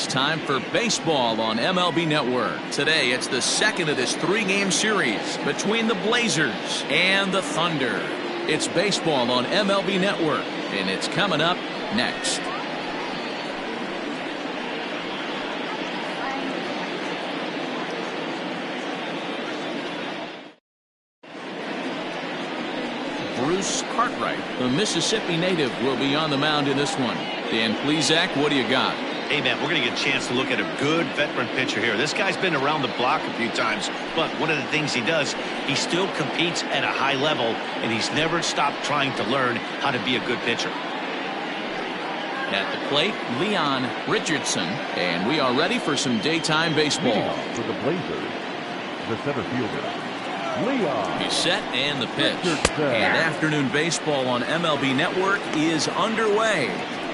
It's time for baseball on MLB Network. Today, it's the second of this three-game series between the Blazers and the Thunder. It's baseball on MLB Network, and it's coming up next. Bruce Cartwright, the Mississippi native, will be on the mound in this one. Dan Plesac, what do you got? Hey, man, we're going to get a chance to look at a good veteran pitcher here. This guy's been around the block a few times, but one of the things he does, he still competes at a high level, and he's never stopped trying to learn how to be a good pitcher. At the plate, Leon Richardson, and we are ready for some daytime baseball. For the Blazers, the center fielder, Leon. He's set and the pitch. And afternoon baseball on MLB Network is underway.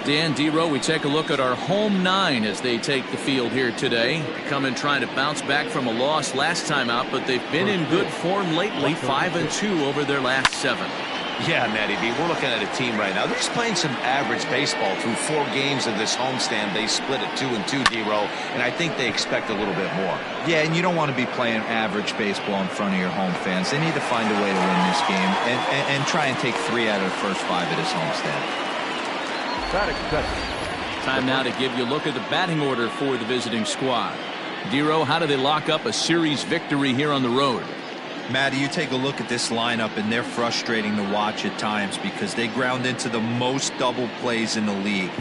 Dan Dero, we take a look at our home nine as they take the field here today. They come in trying to bounce back from a loss last time out, but they've been in good form lately, 5-2 over their last 7. Yeah, Matty B, we're looking at a team right now. They're just playing some average baseball through 4 games of this homestand. They split it 2-2, Dero, and I think they expect a little bit more. Yeah, and you don't want to be playing average baseball in front of your home fans. They need to find a way to win this game and try and take 3 out of the first 5 of this homestand. Time now to give you a look at the batting order for the visiting squad. Dero, how do they lock up a series victory here on the road? Matty, you take a look at this lineup, and they're frustrating to watch at times because they ground into the most double plays in the league.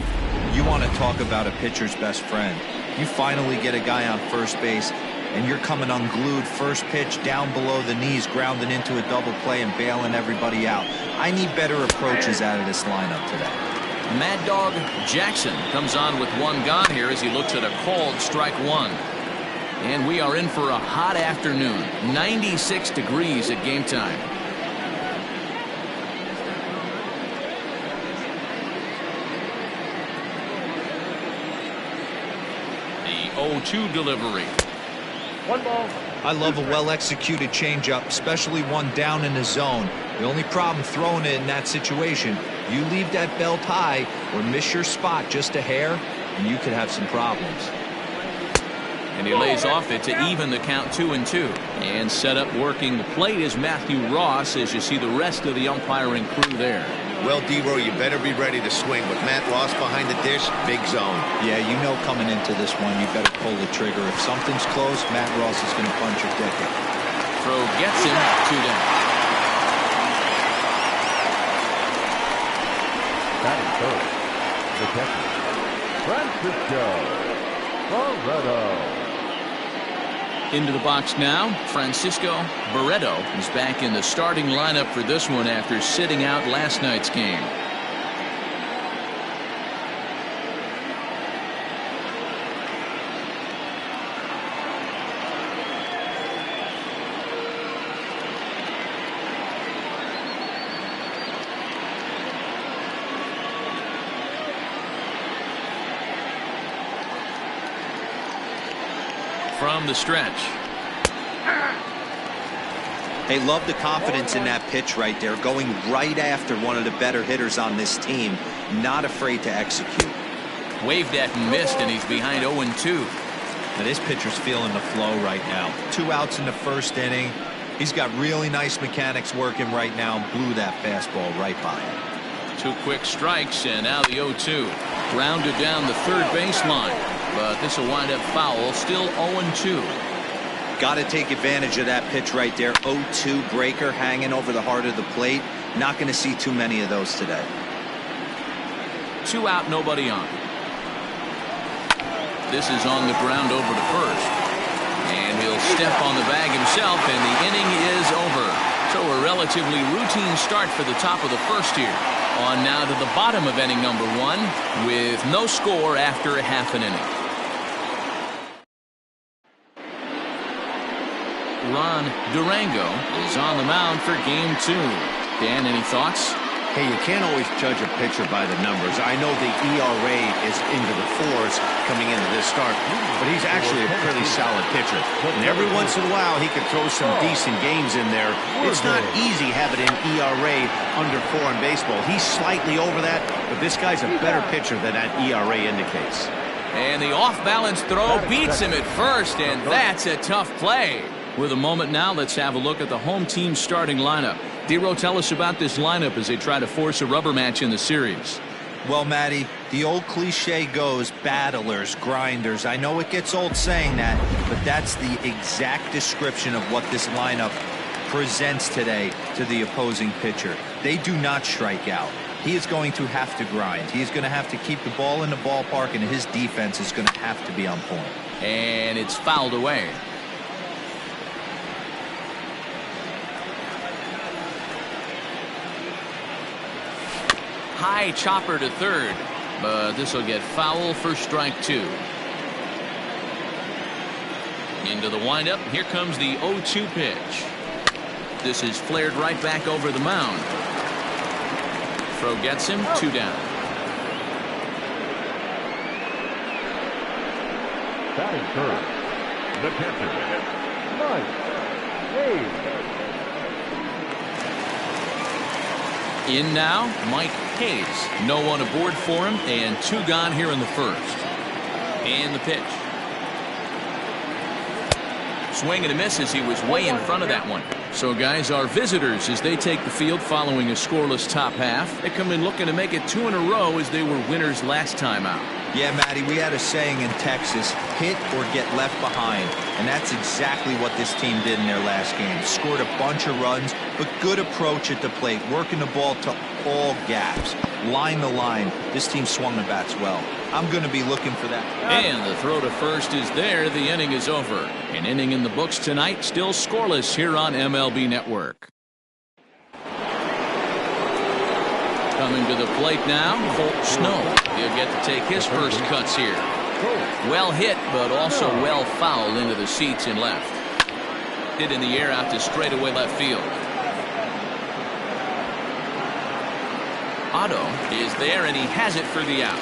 You want to talk about a pitcher's best friend. You finally get a guy on first base, and you're coming unglued first pitch down below the knees, grounding into a double play and bailing everybody out. I need better approaches out of this lineup today. Mad Dog Jackson comes on with 1 gone here as he looks at a called strike 1. And we are in for a hot afternoon. 96 degrees at game time. The 0-2 delivery. 1 ball. I love a well-executed changeup, especially one down in the zone. The only problem throwing it in that situation, you leave that belt high or miss your spot just a hair, and you could have some problems. And he lays off it to even the count 2-2. And set up working the plate is Matthew Ross as you see the rest of the umpiring crew there. Well, Dero, you better be ready to swing. With Matt Ross behind the dish, big zone. Yeah, you know coming into this one, you better pull the trigger. If something's close, Matt Ross is going to punch your ticket. Throw gets him 2 down. Batting third, the catcher, Francisco Barreto. Into the box now, Francisco Barreto is back in the starting lineup for this one after sitting out last night's game. From the stretch. Hey, love the confidence in that pitch right there, going right after one of the better hitters on this team, not afraid to execute. Waved at and missed, and he's behind 0-2. Now this pitcher's feeling the flow right now. 2 outs in the first inning. He's got really nice mechanics working right now and blew that fastball right by him. 2 quick strikes, and now the 0-2. Grounded down the third baseline. But this will wind up foul. Still 0-2. Got to take advantage of that pitch right there. 0-2 breaker hanging over the heart of the plate. Not going to see too many of those today. 2 out, nobody on. This is on the ground over to first. And he'll step on the bag himself, and the inning is over. So a relatively routine start for the top of the first here. On now to the bottom of inning number 1 with no score after a half an inning. Ron Durango is on the mound for game 2. Dan, any thoughts? Hey, you can't always judge a pitcher by the numbers. I know the ERA is into the 4s coming into this start, but he's actually a pretty solid pitcher. And every once in a while, he could throw some decent games in there. It's not easy having an ERA under 4 in baseball. He's slightly over that, but this guy's a better pitcher than that ERA indicates. And the off-balance throw beats him at first, and that's a tough play. With a moment now, let's have a look at the home team's starting lineup. Dero, tell us about this lineup as they try to force a rubber match in the series. Well, Matty, the old cliche goes, battlers, grinders. I know it gets old saying that, but that's the exact description of what this lineup presents today to the opposing pitcher. They do not strike out. He is going to have to grind. He is going to have to keep the ball in the ballpark, and his defense is going to have to be on point. And it's fouled away. High chopper to third, but this will get foul for strike 2. Into the windup. Here comes the 0-2 pitch. This is flared right back over the mound. Throw gets him, 2 down. Batting third, the catcher, Mike Hayes. In now, Mike Hayes. No one aboard for him, and 2 gone here in the first. And the pitch. Swing and a miss as he was way in front of that one. So, guys, our visitors, as they take the field following a scoreless top half, they come in looking to make it 2 in a row as they were winners last time out. Yeah, Matty, we had a saying in Texas, hit or get left behind. And that's exactly what this team did in their last game. Scored a bunch of runs, but good approach at the plate, working the ball to all gaps. Line to line, this team swung the bats well. I'm going to be looking for that. And the throw to first is there. The inning is over. An inning in the books tonight, still scoreless here on MLB Network. Coming to the plate now, Colt Snow. He'll get to take his first cuts here. Well hit, but also well fouled into the seats in left. Hit in the air out to straightaway left field. Otto is there, and he has it for the out.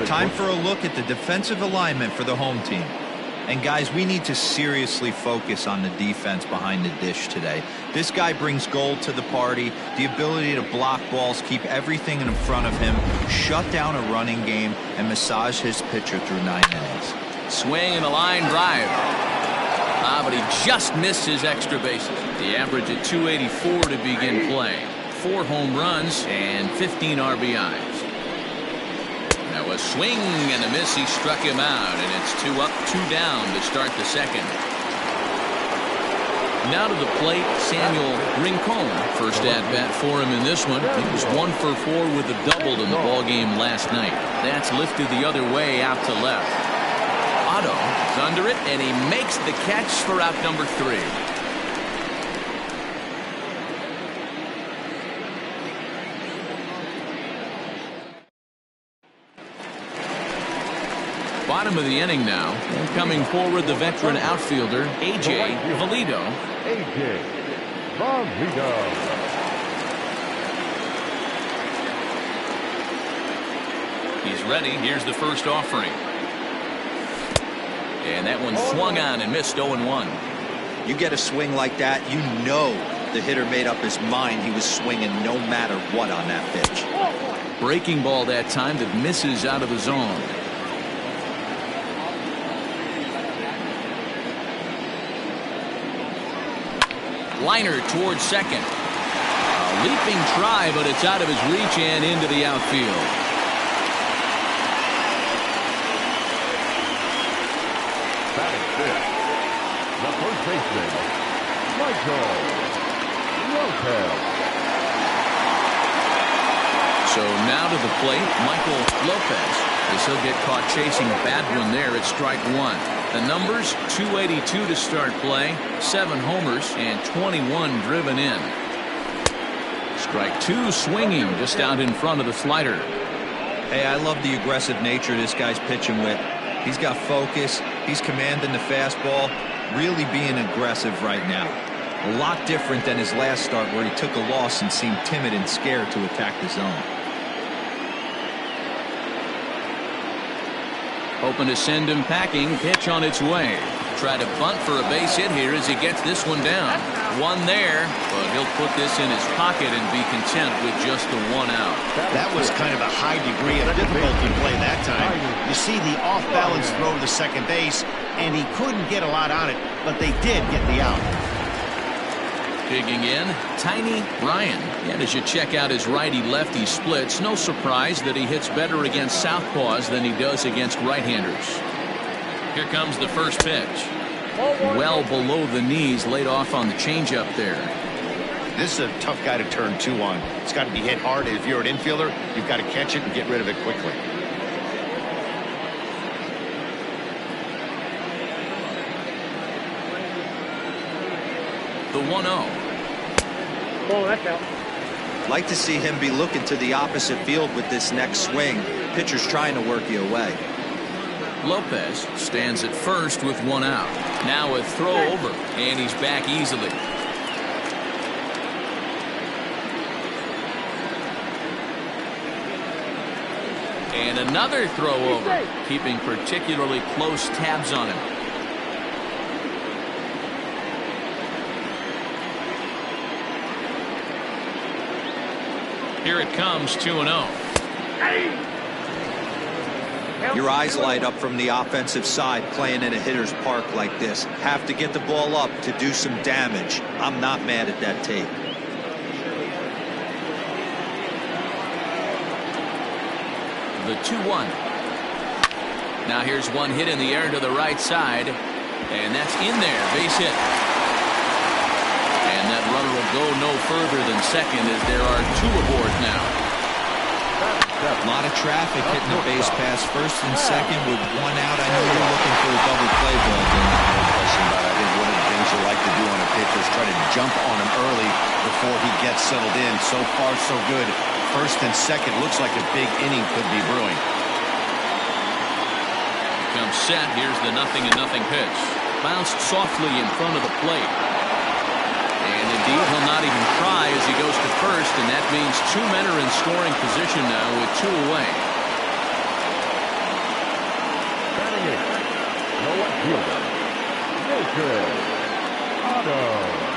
Time for a look at the defensive alignment for the home team. And guys, we need to seriously focus on the defense behind the dish today. This guy brings gold to the party, the ability to block balls, keep everything in front of him, shut down a running game, and massage his pitcher through 9 innings. Swing and a line drive. But he just missed his extra bases. The average at 284 to begin play. 4 home runs and 15 RBIs. Now a swing and a miss. He struck him out, and it's 2 up, 2 down to start the second. Now to the plate, Samuel Rincon. First at bat for him in this one. He was 1 for 4 with a double in the ball game last night. That's lifted the other way out to left. Otto is under it, and he makes the catch for out number 3. Bottom of the inning now. And coming forward, the veteran outfielder, A.J. Valido. A.J. Valido. He's ready. Here's the first offering. And that one swung on and missed 0-1. You get a swing like that, you know the hitter made up his mind he was swinging no matter what on that pitch. Breaking ball that time that misses out of the zone. Liner towards second. A leaping try, but it's out of his reach and into the outfield. Batting fifth, the first baseman, Michael Lopez. So now to the plate, Michael Lopez. As he'll get caught chasing a bad one there at strike 1. The numbers, 282 to start play, 7 homers, and 21 driven in. Strike 2 swinging just out in front of the slider. Hey, I love the aggressive nature this guy's pitching with. He's got focus. He's commanding the fastball. Really being aggressive right now. A lot different than his last start where he took a loss and seemed timid and scared to attack the zone. Hoping to send him packing. Pitch on its way. Try to bunt for a base hit here as he gets this one down. One there, but he'll put this in his pocket and be content with just the one out. That was kind of a high degree of difficulty play that time. You see the off-balance throw to second base, and he couldn't get a lot on it, but they did get the out. Digging in, Tiny Ryan. And as you check out his righty-lefty splits, no surprise that he hits better against southpaws than he does against right-handers. Here comes the first pitch. Well below the knees, laid off on the changeup there. This is a tough guy to turn two on. It's got to be hit hard. If you're an infielder, you've got to catch it and get rid of it quickly. The 1-0. Oh, that's out. Like to see him be looking to the opposite field with this next swing. Pitcher's trying to work you away. Lopez stands at first with one out. Now a throw over, and he's back easily. And another throw over, keeping particularly close tabs on him. Here it comes, 2-0. Your eyes light up from the offensive side playing in a hitter's park like this. Have to get the ball up to do some damage. I'm not mad at that tape. The 2-1. Now here's one hit in the air to the right side, and that's in there. Base hit. And that runner will go no further than second as there are two aboard now. A lot of traffic hitting the base pass first and second with one out. I know you're looking for a double play ball game. No question about it. I think one of the things you like to do on a pitcher is try to jump on him early before he gets settled in. So far, so good. First and second looks like a big inning could be brewing. Comes set. Here's the 0-0 pitch. Bounced softly in front of the plate. And indeed, he'll not even try as he goes to first, and that means two men are in scoring position now with two away. Batting it, the left fielder, Mildred Otto.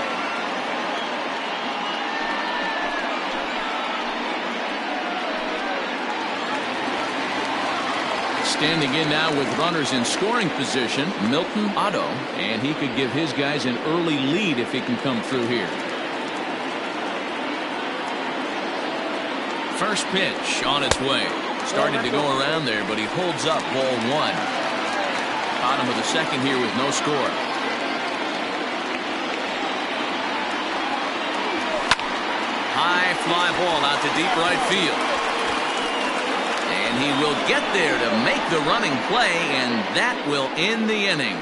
Standing in now with runners in scoring position, Milton Otto, and he could give his guys an early lead if he can come through here. First pitch on its way. Started to go around there, but he holds up ball one. Bottom of the second here with no score. High fly ball out to deep right field. And he will get there to make the running play, and that will end the inning.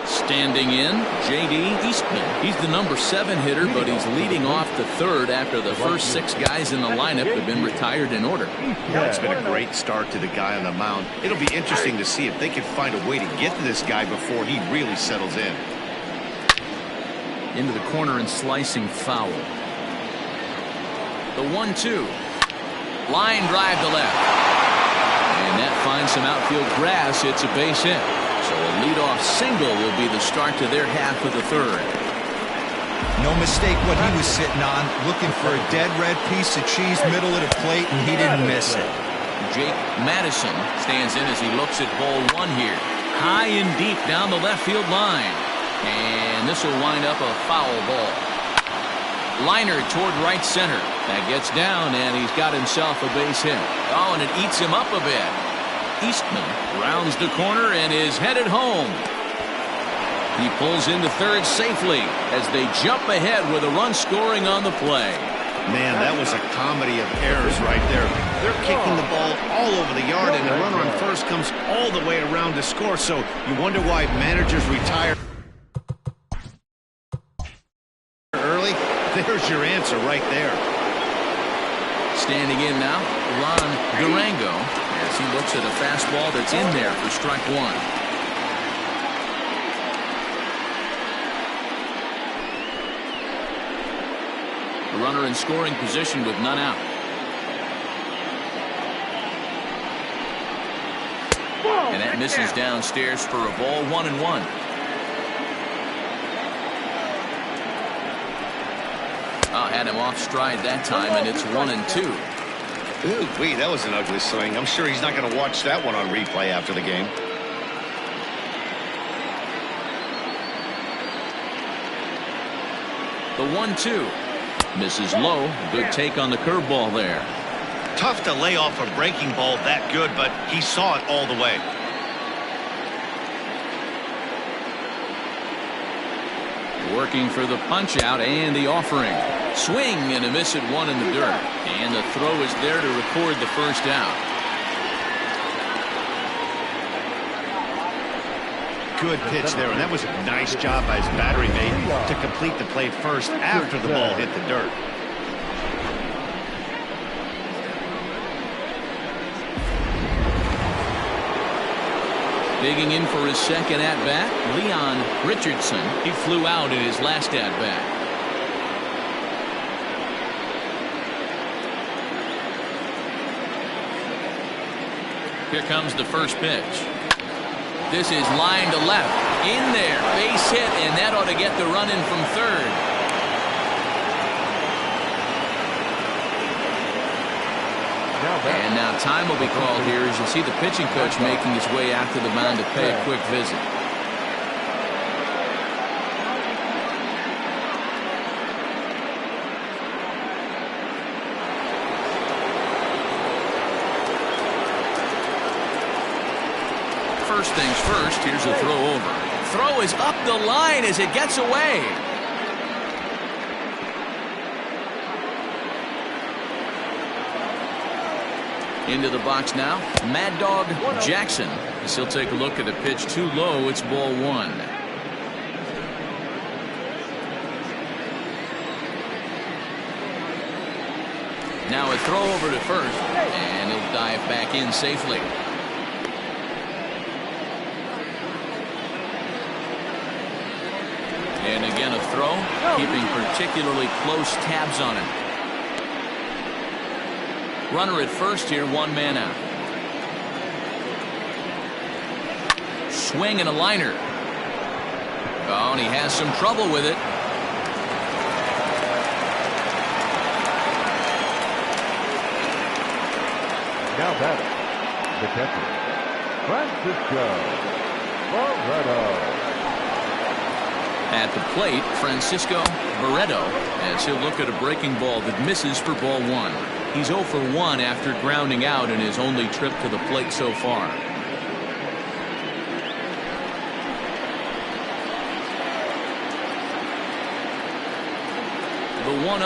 Standing in, J.D. Eastman. He's the number 7 hitter, but he's leading off the third after the first 6 guys in the lineup have been retired in order. Yeah, it's been a great start to the guy on the mound. It'll be interesting to see if they can find a way to get to this guy before he really settles in. Into the corner and slicing foul. The 1-2. Line drive to left. And that finds some outfield grass. It's a base hit. So a leadoff single will be the start to their half of the third. No mistake what he was sitting on. Looking for a dead red piece of cheese middle of the plate, and he didn't miss it. Jake Madison stands in as he looks at ball one here. High and deep down the left field line. And this will wind up a foul ball. Liner toward right center. That gets down, and he's got himself a base hit. Oh, and it eats him up a bit. Eastman rounds the corner and is headed home. He pulls into third safely as they jump ahead with a run scoring on the play. Man, that was a comedy of errors right there. They're kicking the ball all over the yard, and the runner on first comes all the way around to score. So you wonder why managers retire early. There's your answer right there. Standing in now, Ron Durango, as he looks at a fastball that's in there for strike one. The runner in scoring position with none out. And that misses downstairs for a ball, 1-1. Had him off stride that time, and it's 1-2. Ooh-wee, that was an ugly swing. I'm sure he's not going to watch that one on replay after the game. The 1-2. Misses low. Good take on the curveball there. Tough to lay off a breaking ball that good, but he saw it all the way. Working for the punch out and the offering. Swing and a miss at one in the dirt. And the throw is there to record the first out. Good pitch there, and that was a nice job by his battery mate to complete the play first after the ball hit the dirt. Digging in for his second at-bat, Leon Richardson. He flew out in his last at-bat. Here comes the first pitch. This is line to left. In there. Base hit, and that ought to get the run in from third. And now time will be called here as you see the pitching coach making his way out to the mound to pay a quick visit. First things first, here's a throw over. Throw is up the line as it gets away. Into the box now, Mad Dog Jackson. As he'll take a look at a pitch too low. It's ball one. Now a throw over to first, and he'll dive back in safely. And again a throw, keeping particularly close tabs on it. Runner at first here, one man out. Swing and a liner. Oh, and he has some trouble with it. Now batting, the catcher, Francisco Barreto. At the plate, Francisco Barreto, as he'll look at a breaking ball that misses for ball one. He's 0 for 1 after grounding out in his only trip to the plate so far. The 1-0.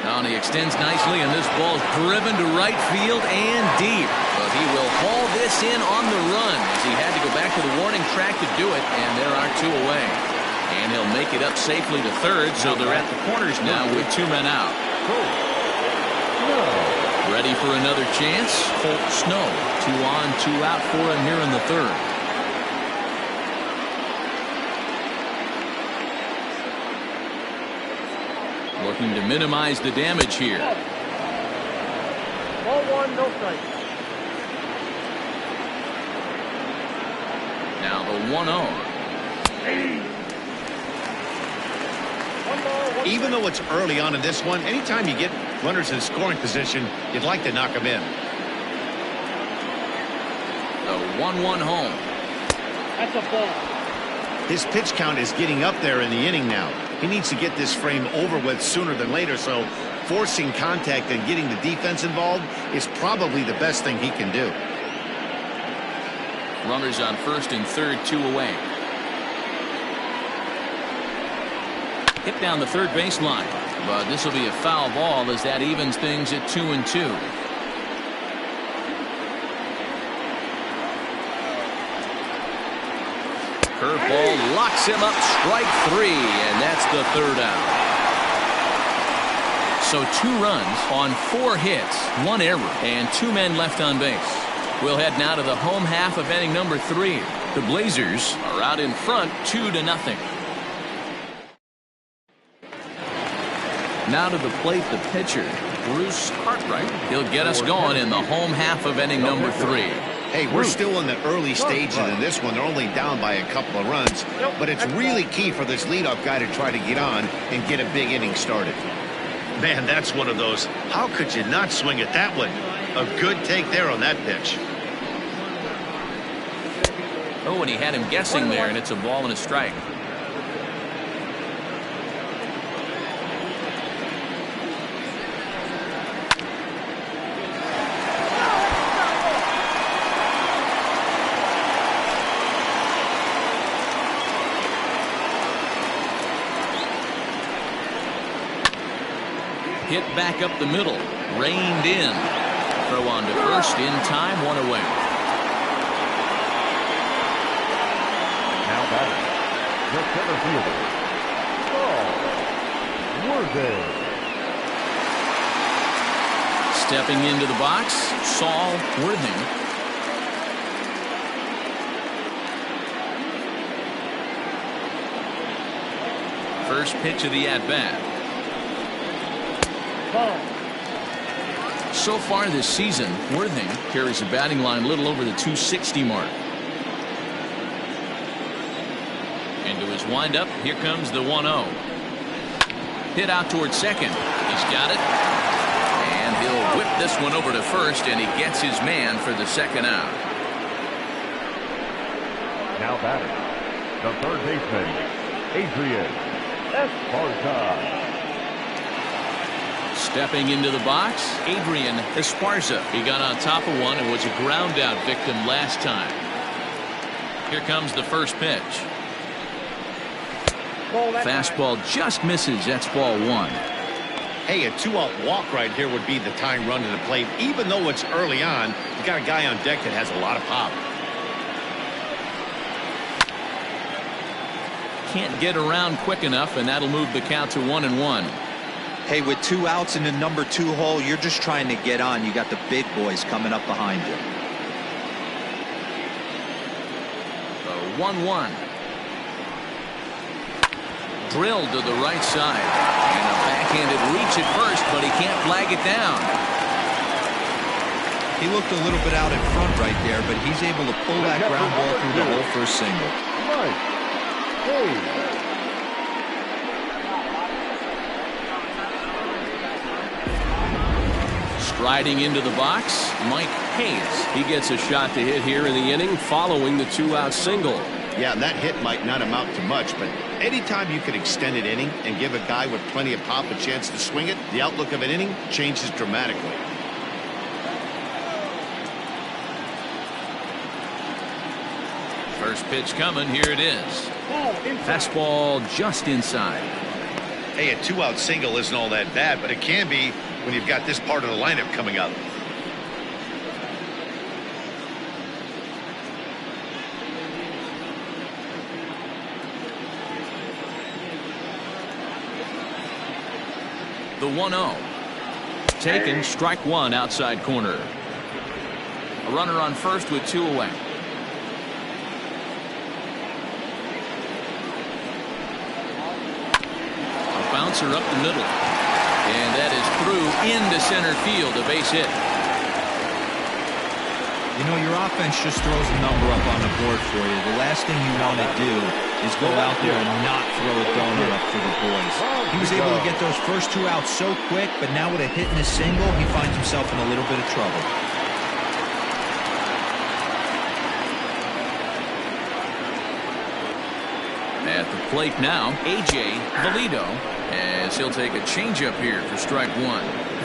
Now he extends nicely, and this ball's driven to right field and deep. But he will haul this in on the run as he had to go back to the warning track to do it, and there are two away. And he'll make it up safely to third, so they're at the corners now with two men out. Ready for another chance? Colt Snow. 2 on, 2 out for him here in the third. Looking to minimize the damage here. Ball one, no strike. Now the 1-0. Even though it's early on in this one, anytime you get runners in scoring position, you'd like to knock them in. The 1-1 home. That's a ball. His pitch count is getting up there in the inning now. He needs to get this frame over with sooner than later, so forcing contact and getting the defense involved is probably the best thing he can do. Runners on first and third, 2 away. Hit down the third baseline, but this will be a foul ball as that evens things at 2-2. Curveball locks him up, strike 3, and that's the third out. So 2 runs on 4 hits, 1 error, and 2 men left on base. We'll head now to the home half of inning number 3. The Blazers are out in front 2-0. Now to the plate, the pitcher, Bruce Cartwright. He'll get us going in the home half of inning number 3. Hey, we're still in the early stages in this one. They're only down by a couple of runs, but it's really key for this leadoff guy to try to get on and get a big inning started. Man, that's one of those. How could you not swing at that one? A good take there on that pitch. Oh, and he had him guessing there, and it's a ball and a strike. Hit back up the middle, reined in. Throw on to first in time, 1 away. Now batting, the center fielder, Saul Worthing. Stepping into the box, Saul Worthing. First pitch of the at-bat. So far this season, Worthing carries a batting line a little over the 260 mark. Into his windup, here comes the 1-0. Hit out towards second. He's got it. And he'll whip this one over to first, and he gets his man for the second out. Now batting, the third baseman, Adrian Esparza. Stepping into the box, Adrian Esparza. He got on top of one and was a ground out victim last time. Here comes the first pitch. Fastball just misses. That's ball 1. Hey, a 2-out walk right here would be the tying run to the plate. Even though it's early on, you got a guy on deck that has a lot of pop. Can't get around quick enough, and that'll move the count to 1-1. Hey, with 2 outs in the number 2 hole, you're just trying to get on. You got the big boys coming up behind you. The 1-1. Drilled to the right side. And a backhanded reach at first, but he can't flag it down. He looked a little bit out in front right there, but he's able to pull that ground ball through the hole for a single. Right. Hey. Striding into the box, Mike Hayes. He gets a shot to hit here in the inning following the 2-out single. Yeah, and that hit might not amount to much, but anytime you can extend an inning and give a guy with plenty of pop a chance to swing it, the outlook of an inning changes dramatically. First pitch coming. Here it is. Fastball just inside. Hey, a 2-out single isn't all that bad, but it can be when you've got this part of the lineup coming up. The 1-0. Taken, strike 1, outside corner. A runner on first with 2 away. A bouncer up the middle. And that is through into center field, a base hit. You know, your offense just throws a number up on the board for you. The last thing you want to do is go out there and not throw a donut up for the boys. He was able to get those first 2 outs so quick, but now with a hit and a single, he finds himself in a little bit of trouble. At the plate now, A.J. Valido, as he'll take a changeup here for strike 1.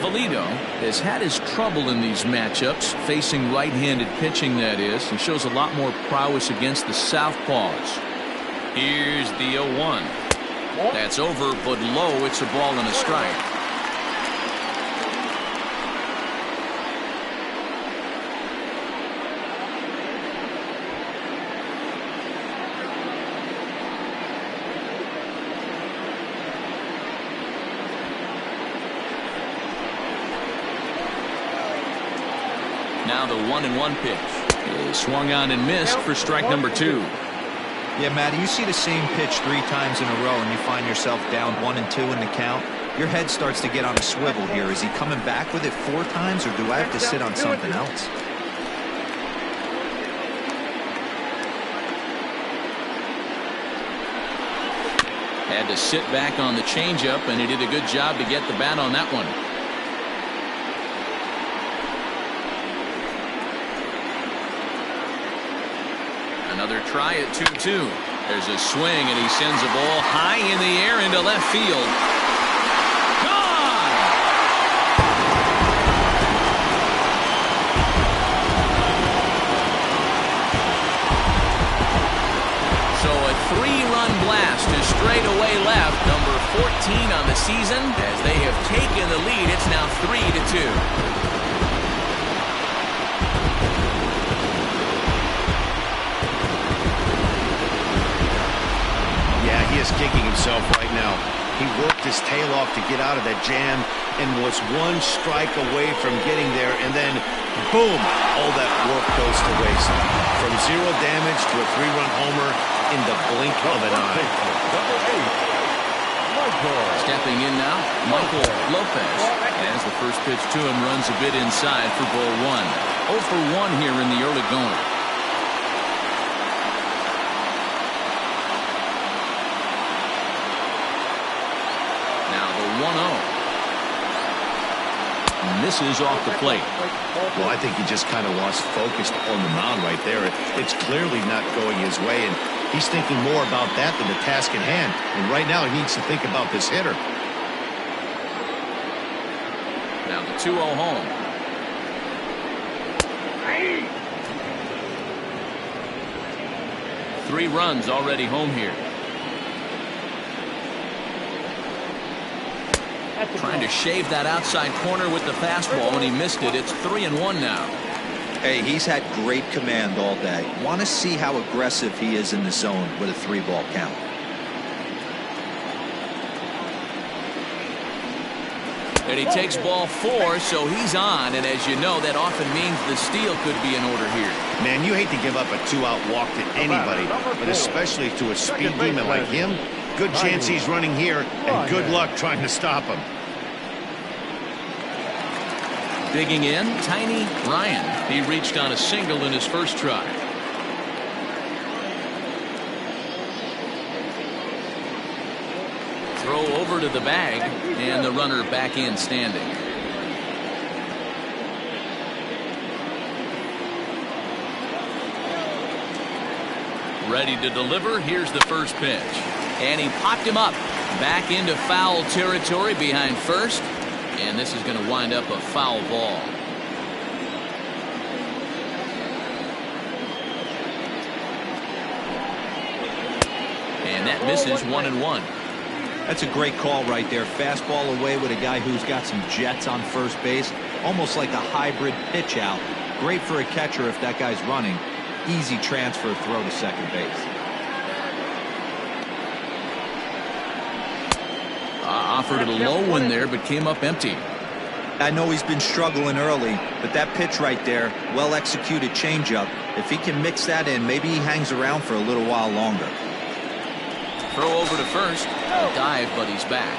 Valido has had his trouble in these matchups, facing right-handed pitching, that is, and shows a lot more prowess against the southpaws. Here's the 0-1. That's over, but low. It's a ball and a strike. Now the 1-1 pitch is swung on and missed for strike number 2. Yeah, Matty, you see the same pitch 3 times in a row and you find yourself down 1-2 in the count. Your head starts to get on a swivel here. Is he coming back with it 4 times, or do I have to sit on something else? Had to sit back on the changeup, and he did a good job to get the bat on that one. Another try at 2-2. There's a swing, and he sends a ball high in the air into left field. Gone! So a 3-run blast to straightaway left, number 14 on the season. As they have taken the lead, it's now 3-2. He is kicking himself right now. He worked his tail off to get out of that jam and was 1 strike away from getting there, and then boom, all that work goes to waste. From 0 damage to a 3-run homer in the blink of an eye. Stepping in now, Michael Lopez. As the first pitch to him runs a bit inside for ball 1. 0 for 1 here in the early going. Misses off the plate. Well, I think he just kind of lost focus on the mound right there. It's clearly not going his way, and he's thinking more about that than the task at hand. And right now, he needs to think about this hitter. Now the 2-0 home. Three runs already home here. Trying to shave that outside corner with the fastball, and he missed it. It's 3-1 now. Hey, he's had great command all day. Want to see how aggressive he is in the zone with a 3-ball count. And he takes ball 4, so he's on. And as you know, that often means the steal could be in order here. Man, you hate to give up a 2-out walk to anybody, but especially to a speed demon like him. Good chance he's running here, and good luck trying to stop him. Digging in, Tiny Ryan. He reached on a single in his first try. Throw over to the bag, and the runner back in standing. Ready to deliver. Here's the first pitch. And he popped him up. Back into foul territory behind first. And this is going to wind up a foul ball. And that misses 1-1. That's a great call right there. Fastball away with a guy who's got some jets on first base. Almost like a hybrid pitch out. Great for a catcher if that guy's running. Easy transfer throw to second base. Offered a low one there, but came up empty. I know he's been struggling early, but that pitch right there, well executed changeup. If he can mix that in, maybe he hangs around for a little while longer. Throw over to first. A dive, but he's back.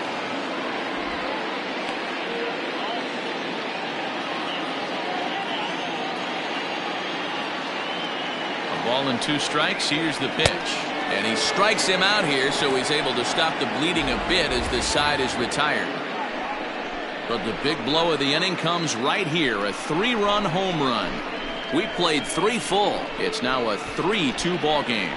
A ball and 2 strikes. Here's the pitch. And he strikes him out here, so he's able to stop the bleeding a bit as the side is retired. But the big blow of the inning comes right here, a 3-run home run. We played 3 full. It's now a 3-2 ball game.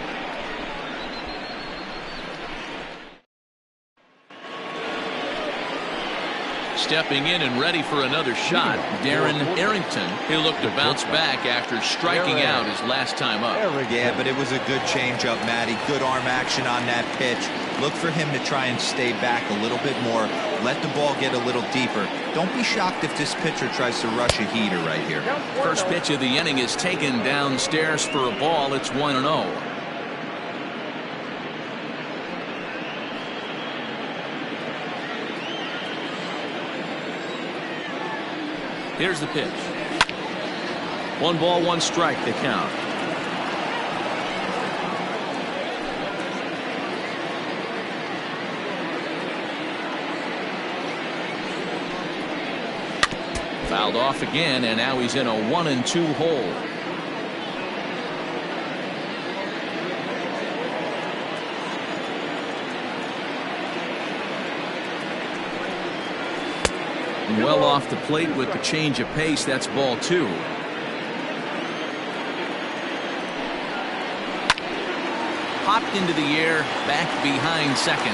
Stepping in and ready for another shot, Darren Arrington. He'll look to bounce back after striking out his last time up. Yeah, but it was a good changeup, Matty. Good arm action on that pitch. Look for him to try and stay back a little bit more. Let the ball get a little deeper. Don't be shocked if this pitcher tries to rush a heater right here. First pitch of the inning is taken downstairs for a ball. It's 1-0. Here's the pitch. 1 ball, 1 strike to count. Fouled off again, and now he's in a 1-2 hole. Well off the plate with the change of pace. That's ball 2. Popped into the air, back behind second.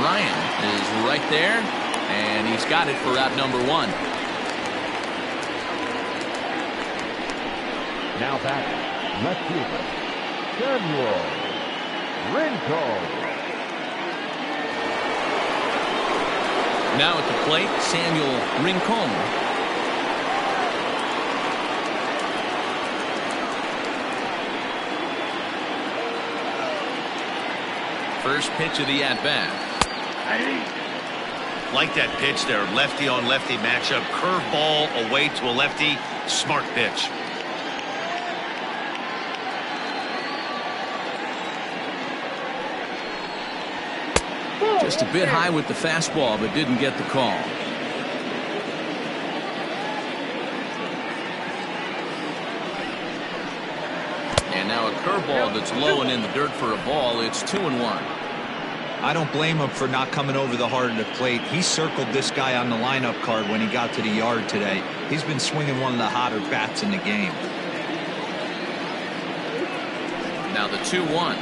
Ryan is right there, and he's got it for out number 1. Now back, left fielder, Samuel Rincon. Now at the plate, Samuel Rincon. First pitch of the at-bat. Like that pitch there, lefty on lefty matchup, curveball away to a lefty, smart pitch. Just a bit high with the fastball, but didn't get the call. And now a curveball that's low and in the dirt for a ball. It's 2-1. I don't blame him for not coming over the heart of the plate. He circled this guy on the lineup card when he got to the yard today. He's been swinging one of the hotter bats in the game. Now the 2-1.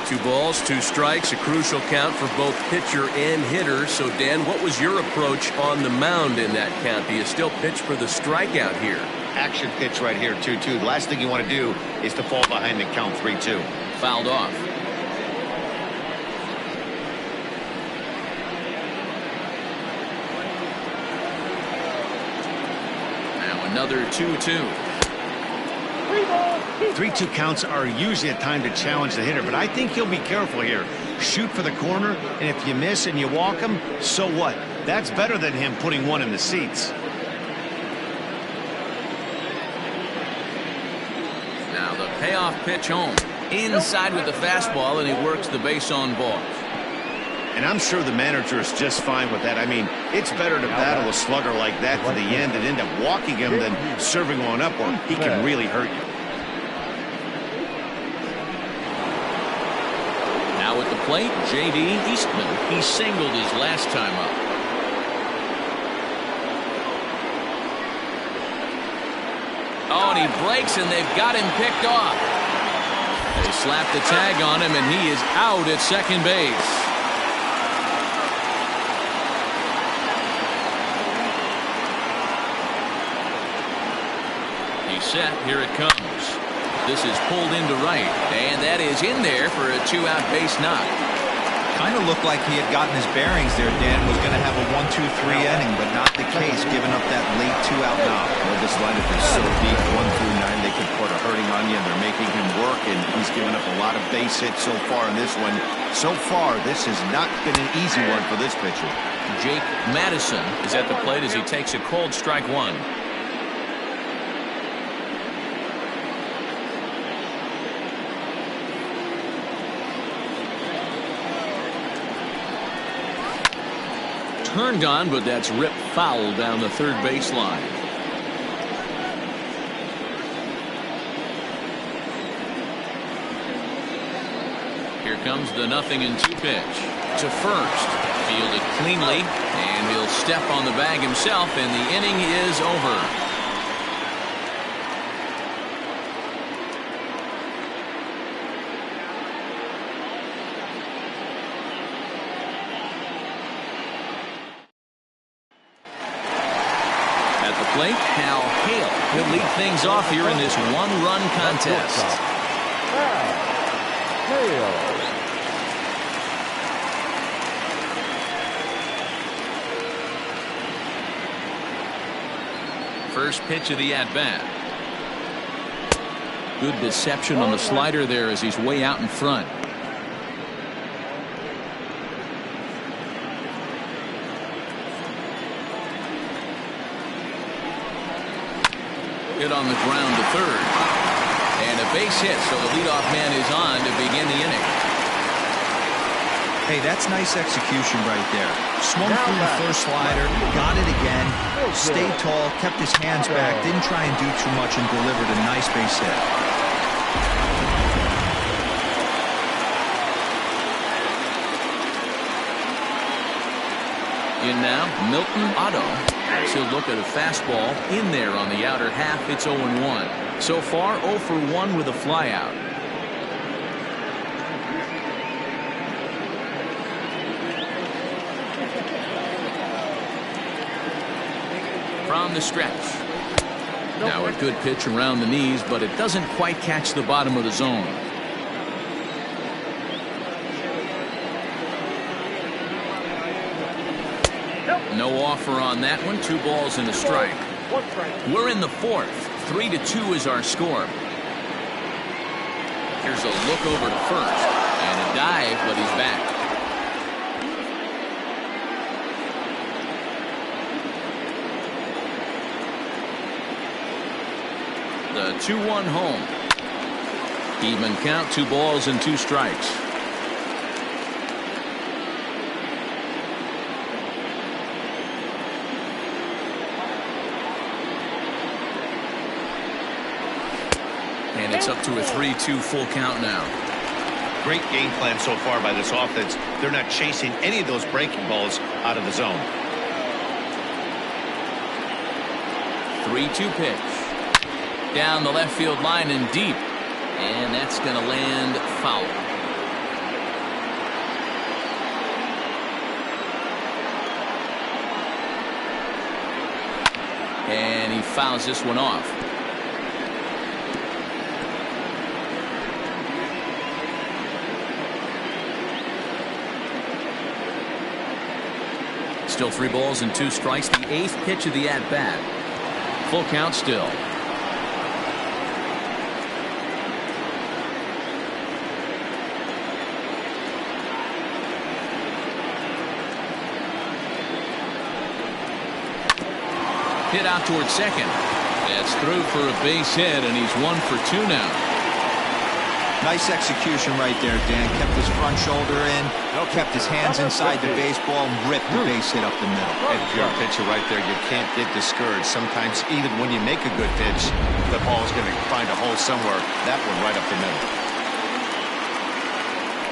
2 balls, 2 strikes, a crucial count for both pitcher and hitter. So, Dan, what was your approach on the mound in that count? Do you still pitch for the strikeout here? Action pitch right here, 2-2. The last thing you want to do is to fall behind the count 3-2. Fouled off. Now another 2-2. 3-2 counts are usually a time to challenge the hitter, but I think he'll be careful here. Shoot for the corner, and if you miss and you walk him, so what? That's better than him putting one in the seats. Now the payoff pitch home. Inside with the fastball, and he works the base on ball. And I'm sure the manager is just fine with that. I mean, it's better to battle a slugger like that to the end and end up walking him than serving one up, or he can really hurt you. Now at the plate, J.D. Eastman. He singled his last time up. Oh, and he breaks, and they've got him picked off. They slapped the tag on him, and he is out at second base. Set. Here it comes. This is pulled into right, and that is in there for a 2-out base knock. Kind of looked like he had gotten his bearings there. Dan was going to have a 1-2-3 inning, but not the case, giving up that late 2-out knock. Well, this lineup is so deep, 1 through 9, they could put a hurting on you, and they're making him work, and he's given up a lot of base hits so far in this one. So far, this has not been an easy one for this pitcher. Jake Madison is at the plate as he takes a cold strike 1. Turned on, but that's ripped foul down the third baseline. Here comes the 0-2 pitch to first. Fielded cleanly, and he'll step on the bag himself, and the inning is over. Hal Hale could lead things off here in this one-run contest. First pitch of the at-bat. Good deception on the slider there as he's way out in front. Hit on the ground to third. And a base hit, so the leadoff man is on to begin the inning. Hey, that's nice execution right there. Swung through the first slider, got it again, stayed tall, kept his hands back, didn't try and do too much, and delivered a nice base hit. In now, Milton Otto. He'll look at a fastball in there on the outer half. It's 0-1. So far, 0 for 1 with a flyout. From the stretch. Now a good pitch around the knees, but it doesn't quite catch the bottom of the zone. No offer on that one. 2 balls and a strike. We're in the 4th. 3-2 is our score. Here's a look over to first. And a dive, but he's back. The 2-1 home. Even count, 2 balls and 2 strikes. And it's up to a 3-2 full count now. Great game plan so far by this offense. They're not chasing any of those breaking balls out of the zone. 3-2 pitch. Down the left field line and deep. And that's going to land foul. And he fouls this one off. Still 3 balls and 2 strikes. The 8th pitch of the at-bat. Full count still. Hit out towards second. That's through for a base hit, and he's 1 for 2 now. Nice execution right there, Dan. Kept his front shoulder in, kept his hands inside the baseball, and ripped the base hit up the middle. And if you're a pitcher right there, you can't get discouraged. Sometimes even when you make a good pitch, the ball is going to find a hole somewhere. That one right up the middle.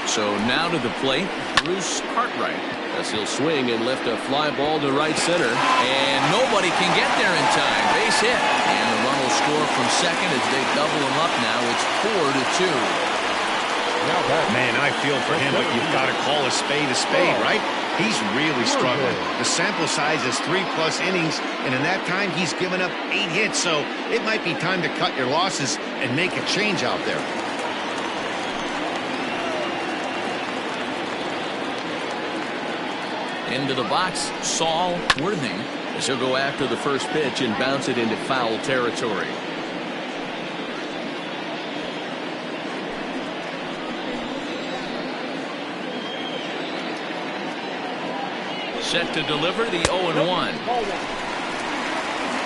So now to the plate, Bruce Cartwright, as he'll swing and lift a fly ball to right center. And nobody can get there in time. Base hit. And the run will score from second as they double him up now. It's 4-2. Man, I feel for him, but you've got to call a spade, right? He's really struggling. The sample size is 3+ innings, and in that time, he's given up 8 hits. So it might be time to cut your losses and make a change out there. Into the box, Saul Worthing, as he'll go after the first pitch and bounce it into foul territory. Set to deliver the 0-1.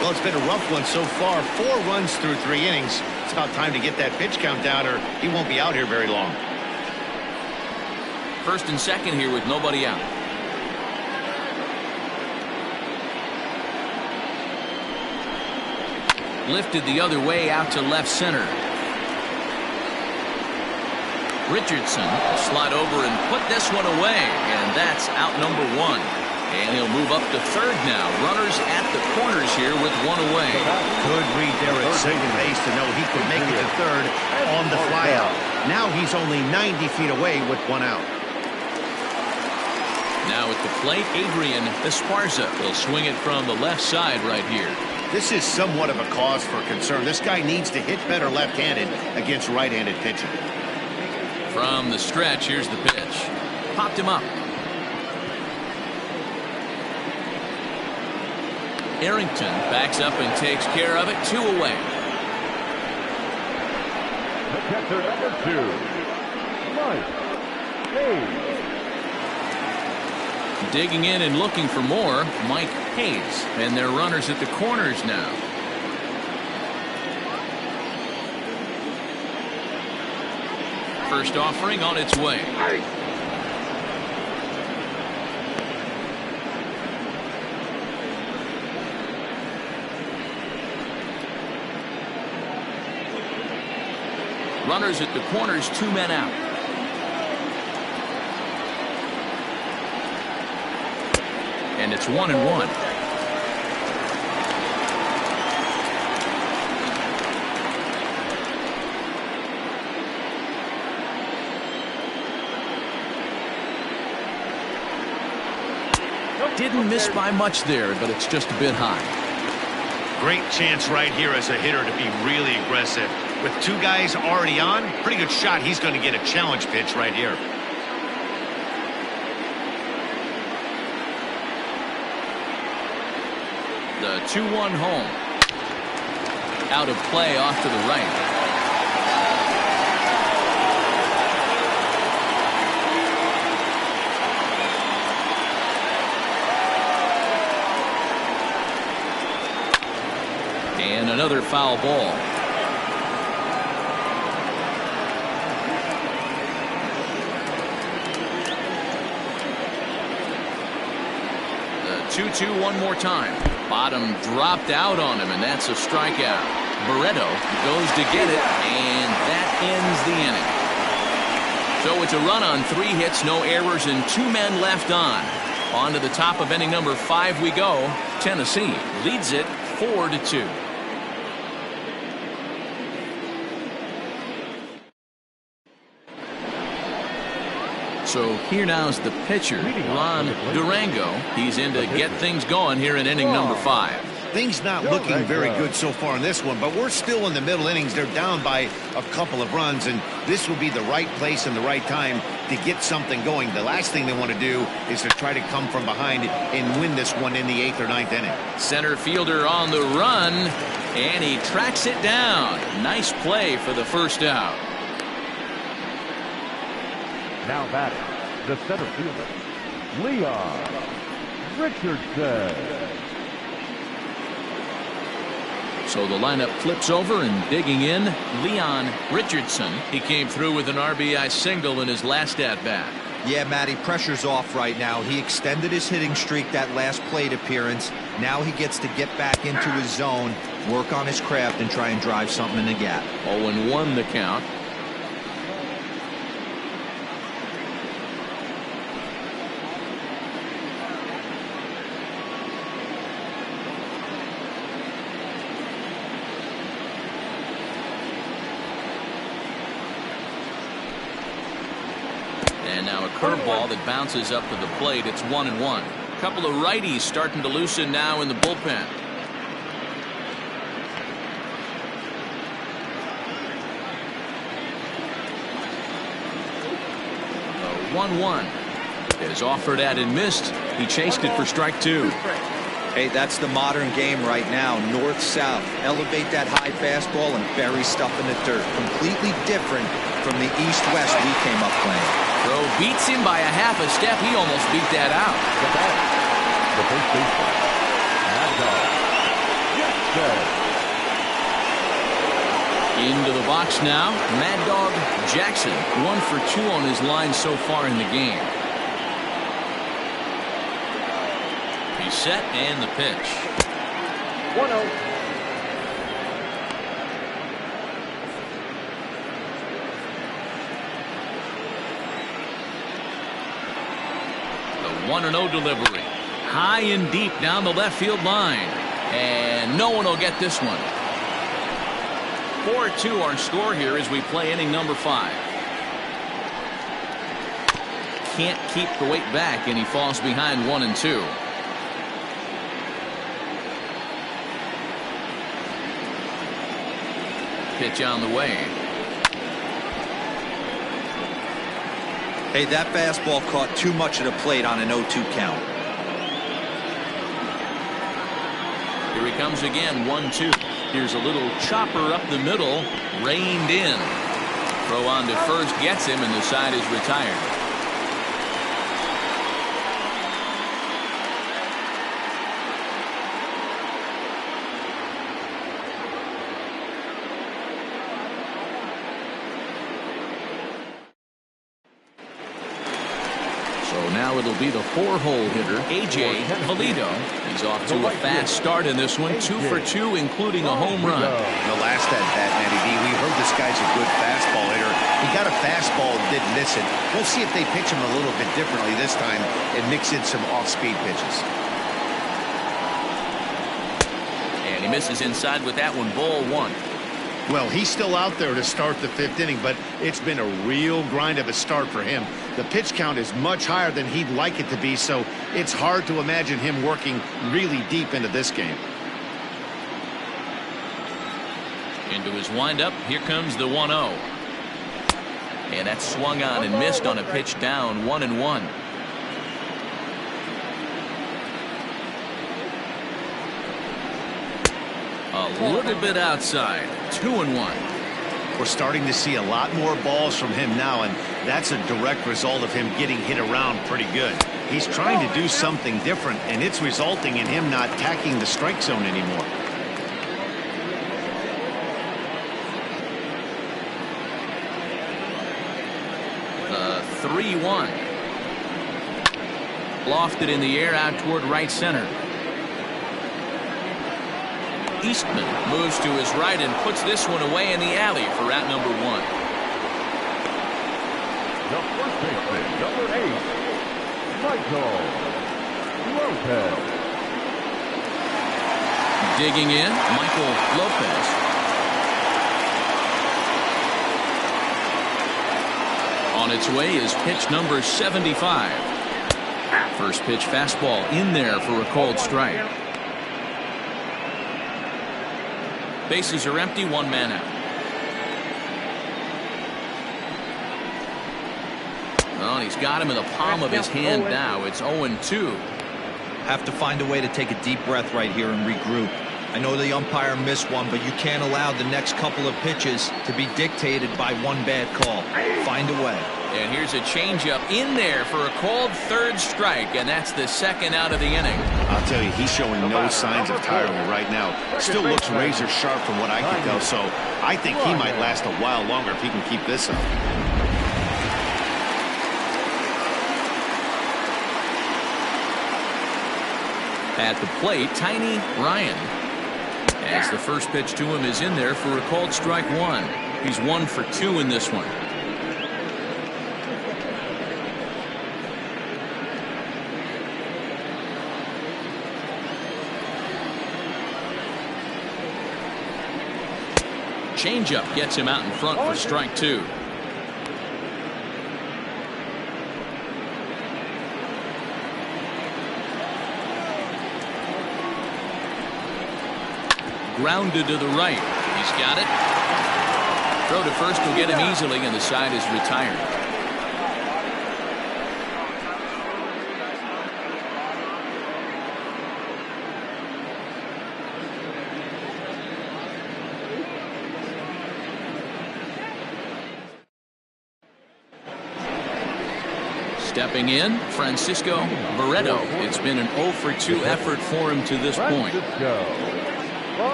Well, it's been a rough one so far. 4 runs through 3 innings. It's about time to get that pitch count down, or he won't be out here very long. First and second here with nobody out. Lifted the other way out to left center. Richardson will slide over and put this one away, and that's out number 1. And he'll move up to third now. Runners at the corners here with 1 away. Good read there at second base to know he could make it to third on the flyout. Now he's only 90 feet away with 1 out. Now at the plate, Adrian Esparza will swing it from the left side right here. This is somewhat of a cause for concern. This guy needs to hit better left-handed against right-handed pitching. From the stretch, here's the pitch. Popped him up. Arrington backs up and takes care of it. 2 away. The catcher, number 2, Mike Hayes. Digging in and looking for more, Mike Hayes. And their runners at the corners now. First offering on its way. Runners at the corners, 2 men out. And it's 1-1. Didn't miss by much there, but it's just a bit high. Great chance right here as a hitter to be really aggressive. With 2 guys already on, pretty good shot. He's going to get a challenge pitch right here. The 2-1 home. Out of play off to the right. And another foul ball. The 2-2 one more time. Bottom dropped out on him, and that's a strikeout. Barreto goes to get it, and that ends the inning. So it's a run on 3 hits, no errors, and 2 men left on. On to the top of inning number 5 we go. Tennessee leads it 4-2. So here now is the pitcher, Ron Durango. He's in to get things going here in inning number 5. Things not looking very good so far in this one, but we're still in the middle innings. They're down by a couple of runs, and this will be the right place and the right time to get something going. The last thing they want to do is to try to come from behind and win this one in the 8th or 9th inning. Center fielder on the run, and he tracks it down. Nice play for the first out. Now batting, the center fielder, Leon Richardson. So the lineup flips over, and digging in, Leon Richardson. He came through with an RBI single in his last at-bat. Yeah, Matty, pressure's off right now. He extended his hitting streak that last plate appearance. Now he gets to get back into his zone, work on his craft, and try and drive something in the gap. 0-1 the count. And now a curveball that bounces up to the plate. It's 1-1. A couple of righties starting to loosen now in the bullpen. The 1-1 is offered at and missed. He chased it for strike 2. Hey, that's the modern game right now. North-south. Elevate that high fastball and bury stuff in the dirt. Completely different from the east-west we came up playing. Throw beats him by a half a step. He almost beat that out. The first baseman, Mad Dog Jackson. Into the box now, Mad Dog Jackson. 1 for 2 on his line so far in the game. He's set, and the pitch. 1-0. The 1-0 delivery. High and deep down the left field line. And no one will get this one. 4-2 our score here as we play inning number 5. Can't keep the weight back, and he falls behind 1-2. Pitch on the way. Hey, that fastball caught too much of the plate on an 0-2 count. Here he comes again, 1-2. Here's a little chopper up the middle, reined in. Throw on to first gets him, and the side is retired. now it'll be the 4-hole hitter, A.J. Valido. He's off to a fast start in this one, 2 for 2, including a home run. The last at bat, Matty D, we heard this guy's a good fastball hitter. He got a fastball and didn't miss it. We'll see if they pitch him a little bit differently this time and mix in some off-speed pitches. And he misses inside with that one, ball 1. Well, he's still out there to start the 5th inning, but it's been a real grind of a start for him. The pitch count is much higher than he'd like it to be, so it's hard to imagine him working really deep into this game. Into his windup, here comes the 1-0. And that's swung on and missed on a pitch down, 1-1. A little bit outside, 2-1. We're starting to see a lot more balls from him now, and that's a direct result of him getting hit around pretty good. He's trying to do something different, and it's resulting in him not attacking the strike zone anymore. The 3-1. Lofted in the air out toward right center. Eastman moves to his right and puts this one away in the alley for out number 1. The first baseman, number 8, Michael Lopez. Digging in, Michael Lopez. On its way is pitch number 75. First pitch fastball in there for a called strike. Bases are empty, 1 man out. Oh, and he's got him in the palm of his hand now. It's 0-2. Have to find a way to take a deep breath right here and regroup. I know the umpire missed one, but you can't allow the next couple of pitches to be dictated by one bad call. Find a way. And here's a changeup in there for a called 3rd strike, and that's the 2nd out of the inning. I'll tell you, he's showing no signs of tiring right now. Still looks razor sharp from what I can tell, so I think he might last a while longer if he can keep this up. At the plate, Tiny Ryan. As the first pitch to him is in there for a called strike 1. He's 1 for 2 in this one. Changeup gets him out in front for strike 2. Grounded to the right. He's got it. Throw to first will get him easily, and the side is retired. Stepping in, Francisco Barreto. It's been an 0 for 2 effort for him to this point.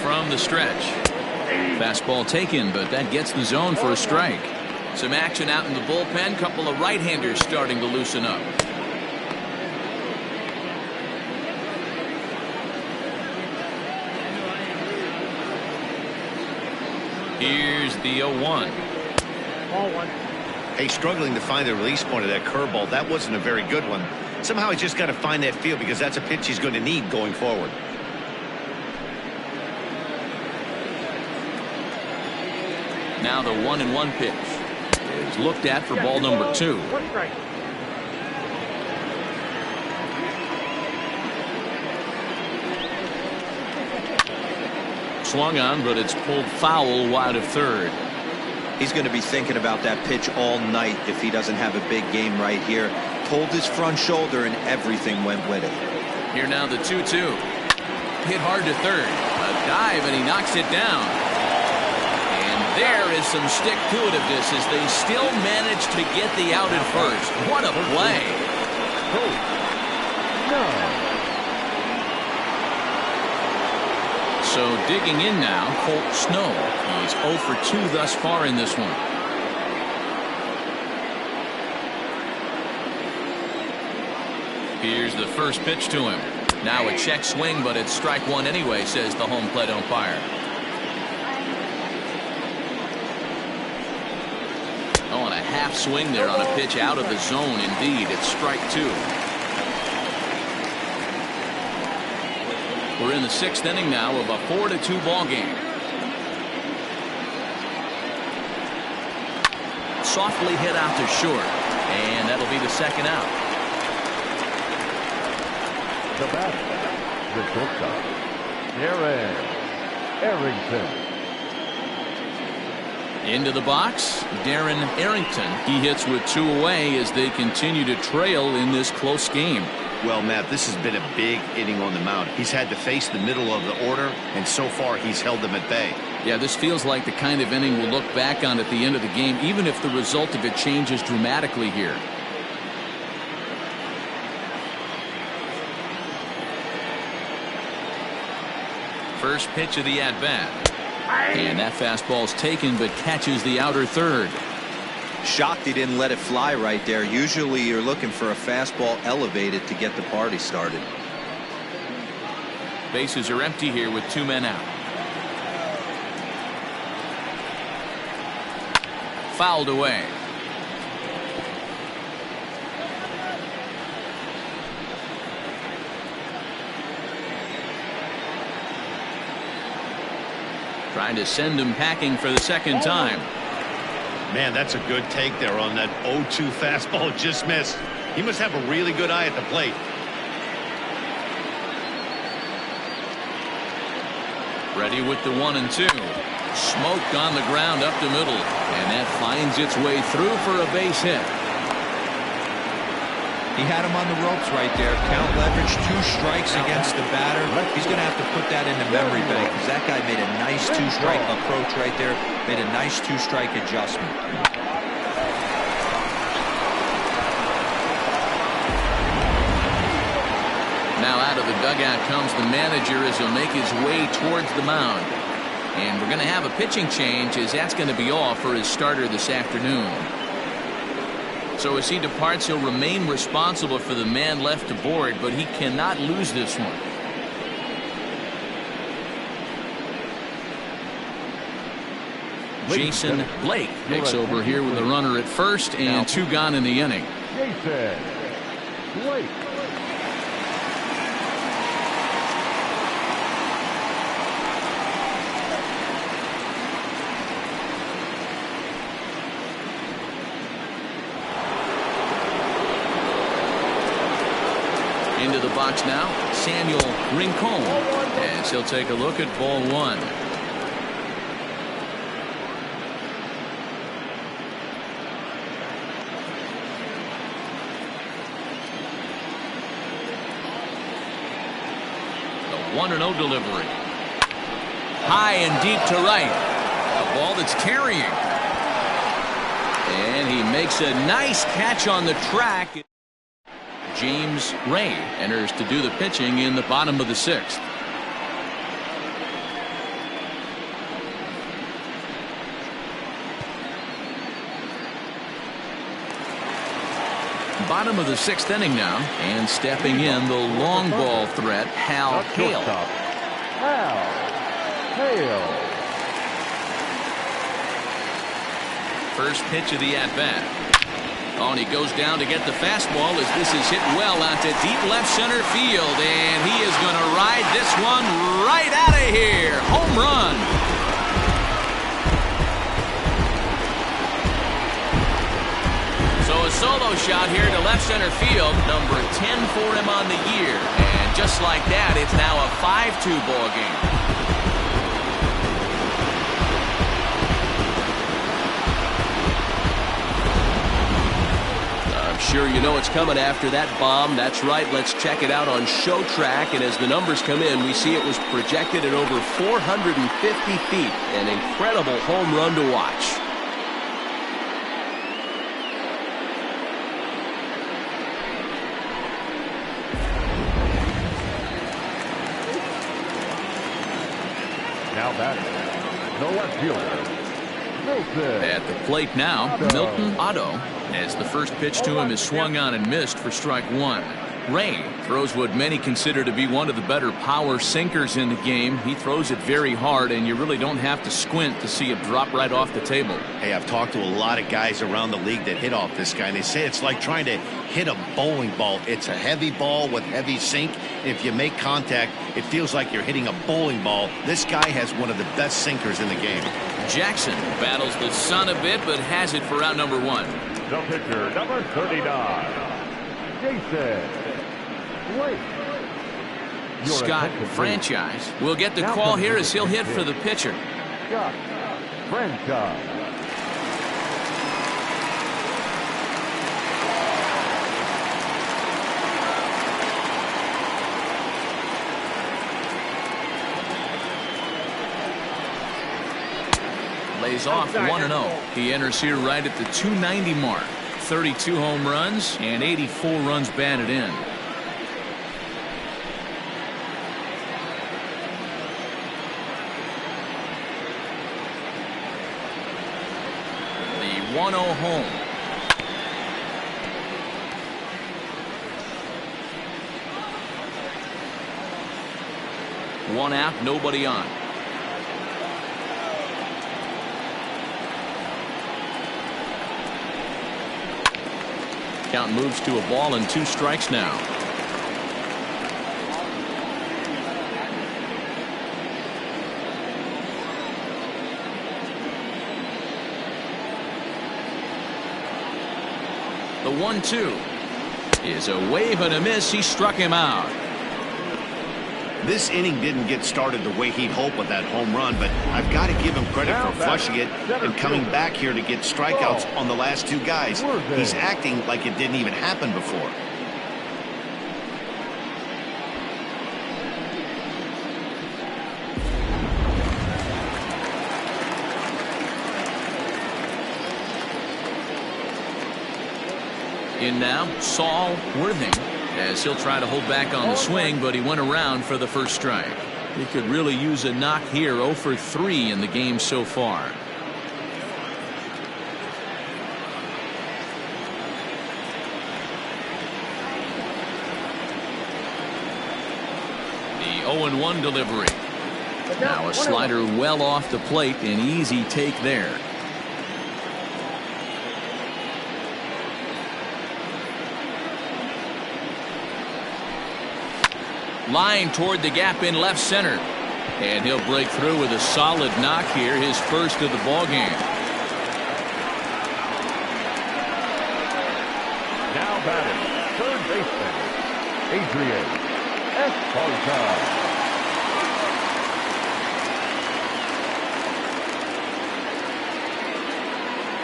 From the stretch. Fastball taken, but that gets the zone for a strike. Some action out in the bullpen. Couple of right-handers starting to loosen up. Here's the 0-1. Ball 1. Hey, struggling to find the release point of that curveball. That wasn't a very good one. Somehow he's just got to find that feel, because that's a pitch he's going to need going forward. Now the 1-1 pitch is looked at for ball number 2. 1 strike. Swung on, but it's pulled foul wide of third. He's going to be thinking about that pitch all night if he doesn't have a big game right here. Pulled his front shoulder and everything went with it. Here now the 2-2. Hit hard to third. A dive, and he knocks it down. And there is some stick-to-itiveness as they still manage to get the out at first. What a play. So digging in now, Colt Snow. He's 0 for 2 thus far in this one. Here's the first pitch to him. Now a check swing, but it's strike one anyway, says the home plate umpire. Oh, and a half swing there on a pitch out of the zone. Indeed, it's strike two. We're in the sixth inning now of a 4-2 ball game. Softly hit out to short, and that'll be the second out. The batter, the shortstop, Aaron Arrington. Into the box, Darren Arrington. He hits with two away as they continue to trail in this close game. Well, Matt, this has been a big inning on the mound. He's had to face the middle of the order, and so far he's held them at bay. Yeah, this feels like the kind of inning we'll look back on at the end of the game, even if the result of it changes dramatically here. First pitch of the at-bat. And that fastball's taken, but catches the outer third. Shocked he didn't let it fly right there. Usually you're looking for a fastball elevated to get the party started. Bases are empty here with two men out. Fouled away. Trying to send him packing for the second time. Man, that's a good take there on that 0-2 fastball just missed. He must have a really good eye at the plate. Ready with the 1-2. Smoke on the ground up the middle, and that finds its way through for a base hit. He had him on the ropes right there. Count leverage, 2 strikes against the batter. He's going to have to put that in the memory bank because that guy made a nice 2-strike approach right there. Made a nice 2-strike adjustment. Now out of the dugout comes the manager as he'll make his way towards the mound. And we're going to have a pitching change as that's going to be off for his starter this afternoon. So as he departs, he'll remain responsible for the man left to board, but he cannot lose this one. Jason Blake takes over here with a runner at first and 2 gone in the inning. Jason Blake. Into the box now, Samuel Rincon, as he'll take a look at ball 1. The 1-0 delivery. High and deep to right. A ball that's carrying. And he makes a nice catch on the track. James Ray enters to do the pitching in the bottom of the 6th. Bottom of the 6th inning now, and stepping in the long ball threat, Hal Hale. Hal Hale. First pitch of the at-bat. Oh, and he goes down to get the fastball as this is hit well out to deep left center field, and he is going to ride this one right out of here. Home run. So a solo shot here to left center field, number 10 for him on the year, and just like that, it's now a 5-2 ball game. Sure, you know it's coming after that bomb. That's right. Let's check it out on Showtrack. And as the numbers come in, we see it was projected at over 450 feet. An incredible home run to watch. Now batting, the left fielder, Milton. At the plate now, Milton Otto, as the first pitch to him is swung on and missed for strike 1. Ray throws what many consider to be one of the better power sinkers in the game. He throws it very hard, and you really don't have to squint to see it drop right off the table. Hey, I've talked to a lot of guys around the league that hit off this guy, and they say it's like trying to hit a bowling ball. It's a heavy ball with heavy sink. If you make contact, it feels like you're hitting a bowling ball. This guy has one of the best sinkers in the game. Jackson battles the sun a bit, but has it for out number 1. The pitcher, number 39, Jason Blake. Scott Franchise will get the call here as he'll hit for the pitcher. Scott Franchise. Lays off 1-0. He enters here right at the 290 mark. 32 home runs and 84 runs batted in. The 1-0 home. One out, nobody on. Count moves to a ball and 2 strikes now. The 1-2 is a wave and a miss. He struck him out. This inning didn't get started the way he'd hoped with that home run, but I've got to give him credit for flushing it and coming back here to get strikeouts on the last 2 guys. He's acting like it didn't even happen before. In now, Saul Worthing, as he'll try to hold back on the swing, but he went around for the first strike. He could really use a knock here. 0 for 3 in the game so far. The 0-1 delivery. Now a slider well off the plate. An easy take there. Line toward the gap in left center. And he'll break through with a solid knock here, his first of the ball game. Now batting, third baseman, Adrian Esparza.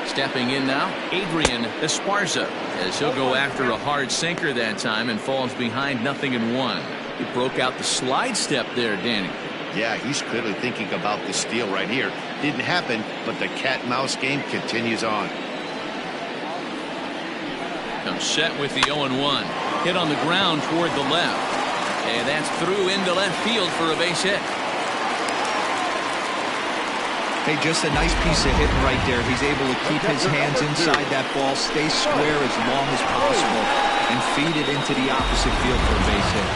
Stepping in now, Adrian Esparza, as he'll go after a hard sinker that time and falls behind 0-1. He broke out the slide step there, Danny. Yeah, he's clearly thinking about the steal right here. Didn't happen, but the cat-mouse game continues on. Comes set with the 0-1. Hit on the ground toward the left. And that's through into left field for a base hit. Hey, just a nice piece of hitting right there. He's able to keep his hands inside that ball, stay square as long as possible, and feed it into the opposite field for a base hit.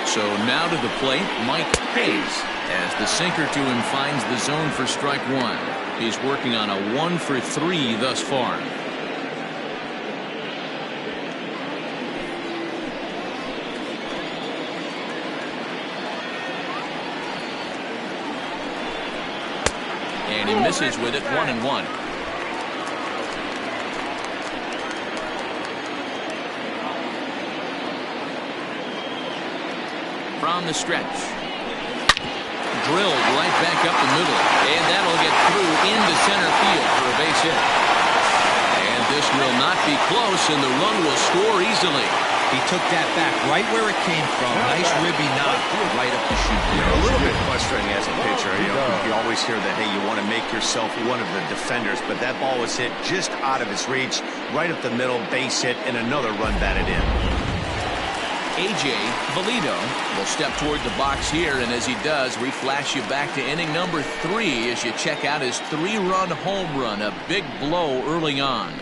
So now to the plate, Mike Hayes, as the sinker to him finds the zone for strike 1. He's working on a 1 for 3 thus far. And he misses with it, 1-1. From the stretch. Drilled right back up the middle. And that'll get through into center field for a base hit. And this will not be close, and the run will score easily. He took that back right where it came from. Nice ribby knock right up the chute. A little bit frustrating as a pitcher. You always hear that, hey, you want to make yourself one of the defenders, but that ball was hit just out of his reach, right up the middle, base hit, and another run batted in. A.J. Valido will step toward the box here, and as he does, we flash you back to inning number 3 as you check out his 3-run home run, a big blow early on.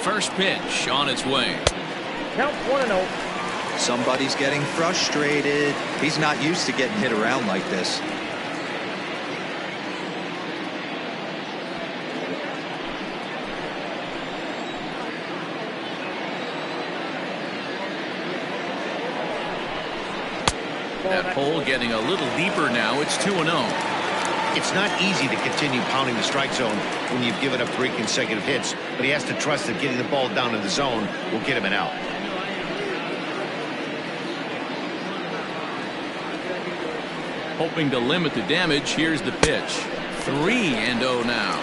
First pitch on its way. Count 1-0. Somebody's getting frustrated. He's not used to getting hit around like this. That hole getting a little deeper now. It's 2-0. It's not easy to continue pounding the strike zone when you've given up 3 consecutive hits, but he has to trust that getting the ball down in the zone will get him an out. Hoping to limit the damage, here's the pitch. 3-0 now.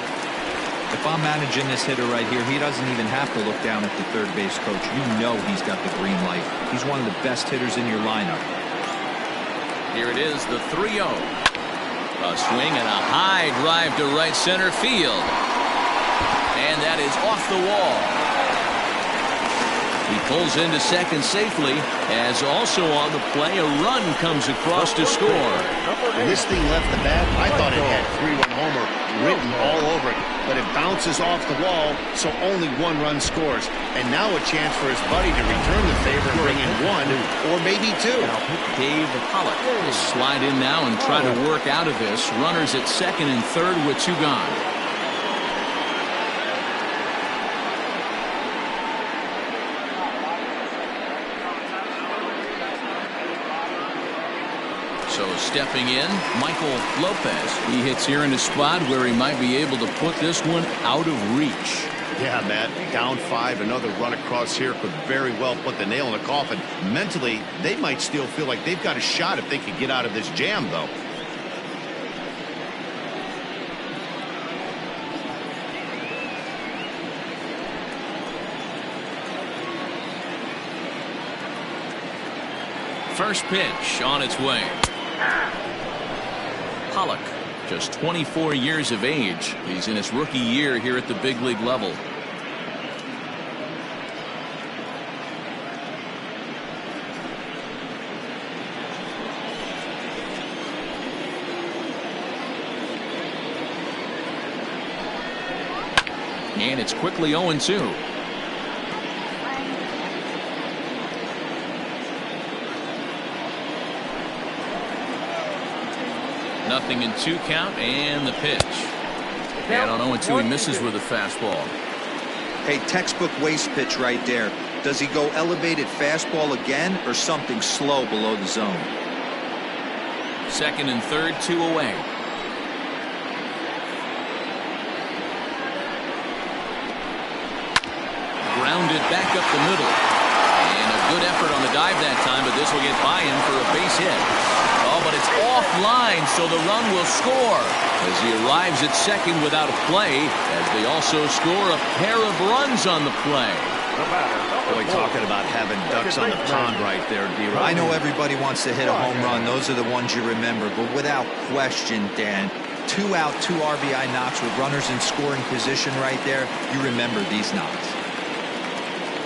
If I'm managing this hitter right here, he doesn't even have to look down at the third base coach. You know he's got the green light. He's one of the best hitters in your lineup. Here it is, the 3-0. A swing and a high drive to right center field. And that is off the wall. He pulls into second safely, as also on the play, a run comes across to score. When this thing left the bat, I thought it had 3-run homer written all over it, but it bounces off the wall, so only 1 run scores. And now a chance for his buddy to return the favor and bring in 1 or maybe 2. Dave Pollock will slide in now and try to work out of this. Runners at second and third with 2 gone. So stepping in, Michael Lopez. He hits here in a spot where he might be able to put this one out of reach. Yeah, Matt, down 5, another run across here could very well put the nail in the coffin. Mentally, they might still feel like they've got a shot if they could get out of this jam, though. First pitch on its way. Pollock, just 24 years of age. He's in his rookie year here at the big league level. And it's quickly 0-2. Nothing in 2 count, and the pitch. And on 0-2, he misses with a fastball. Hey, textbook waste pitch right there. Does he go elevated fastball again or something slow below the zone? Second and third, 2 away. Grounded back up the middle. And a good effort on the dive that time, but this will get by him for a base hit. Oh, but it's offline, so the run will score as he arrives at second without a play, as they also score a pair of runs on the play. Boy, talking about having ducks on the pond right there, D-Row. I know everybody wants to hit a home run. Those are the ones you remember, but without question, Dan, 2 out, 2 RBI knocks with runners in scoring position right there. You remember these knocks.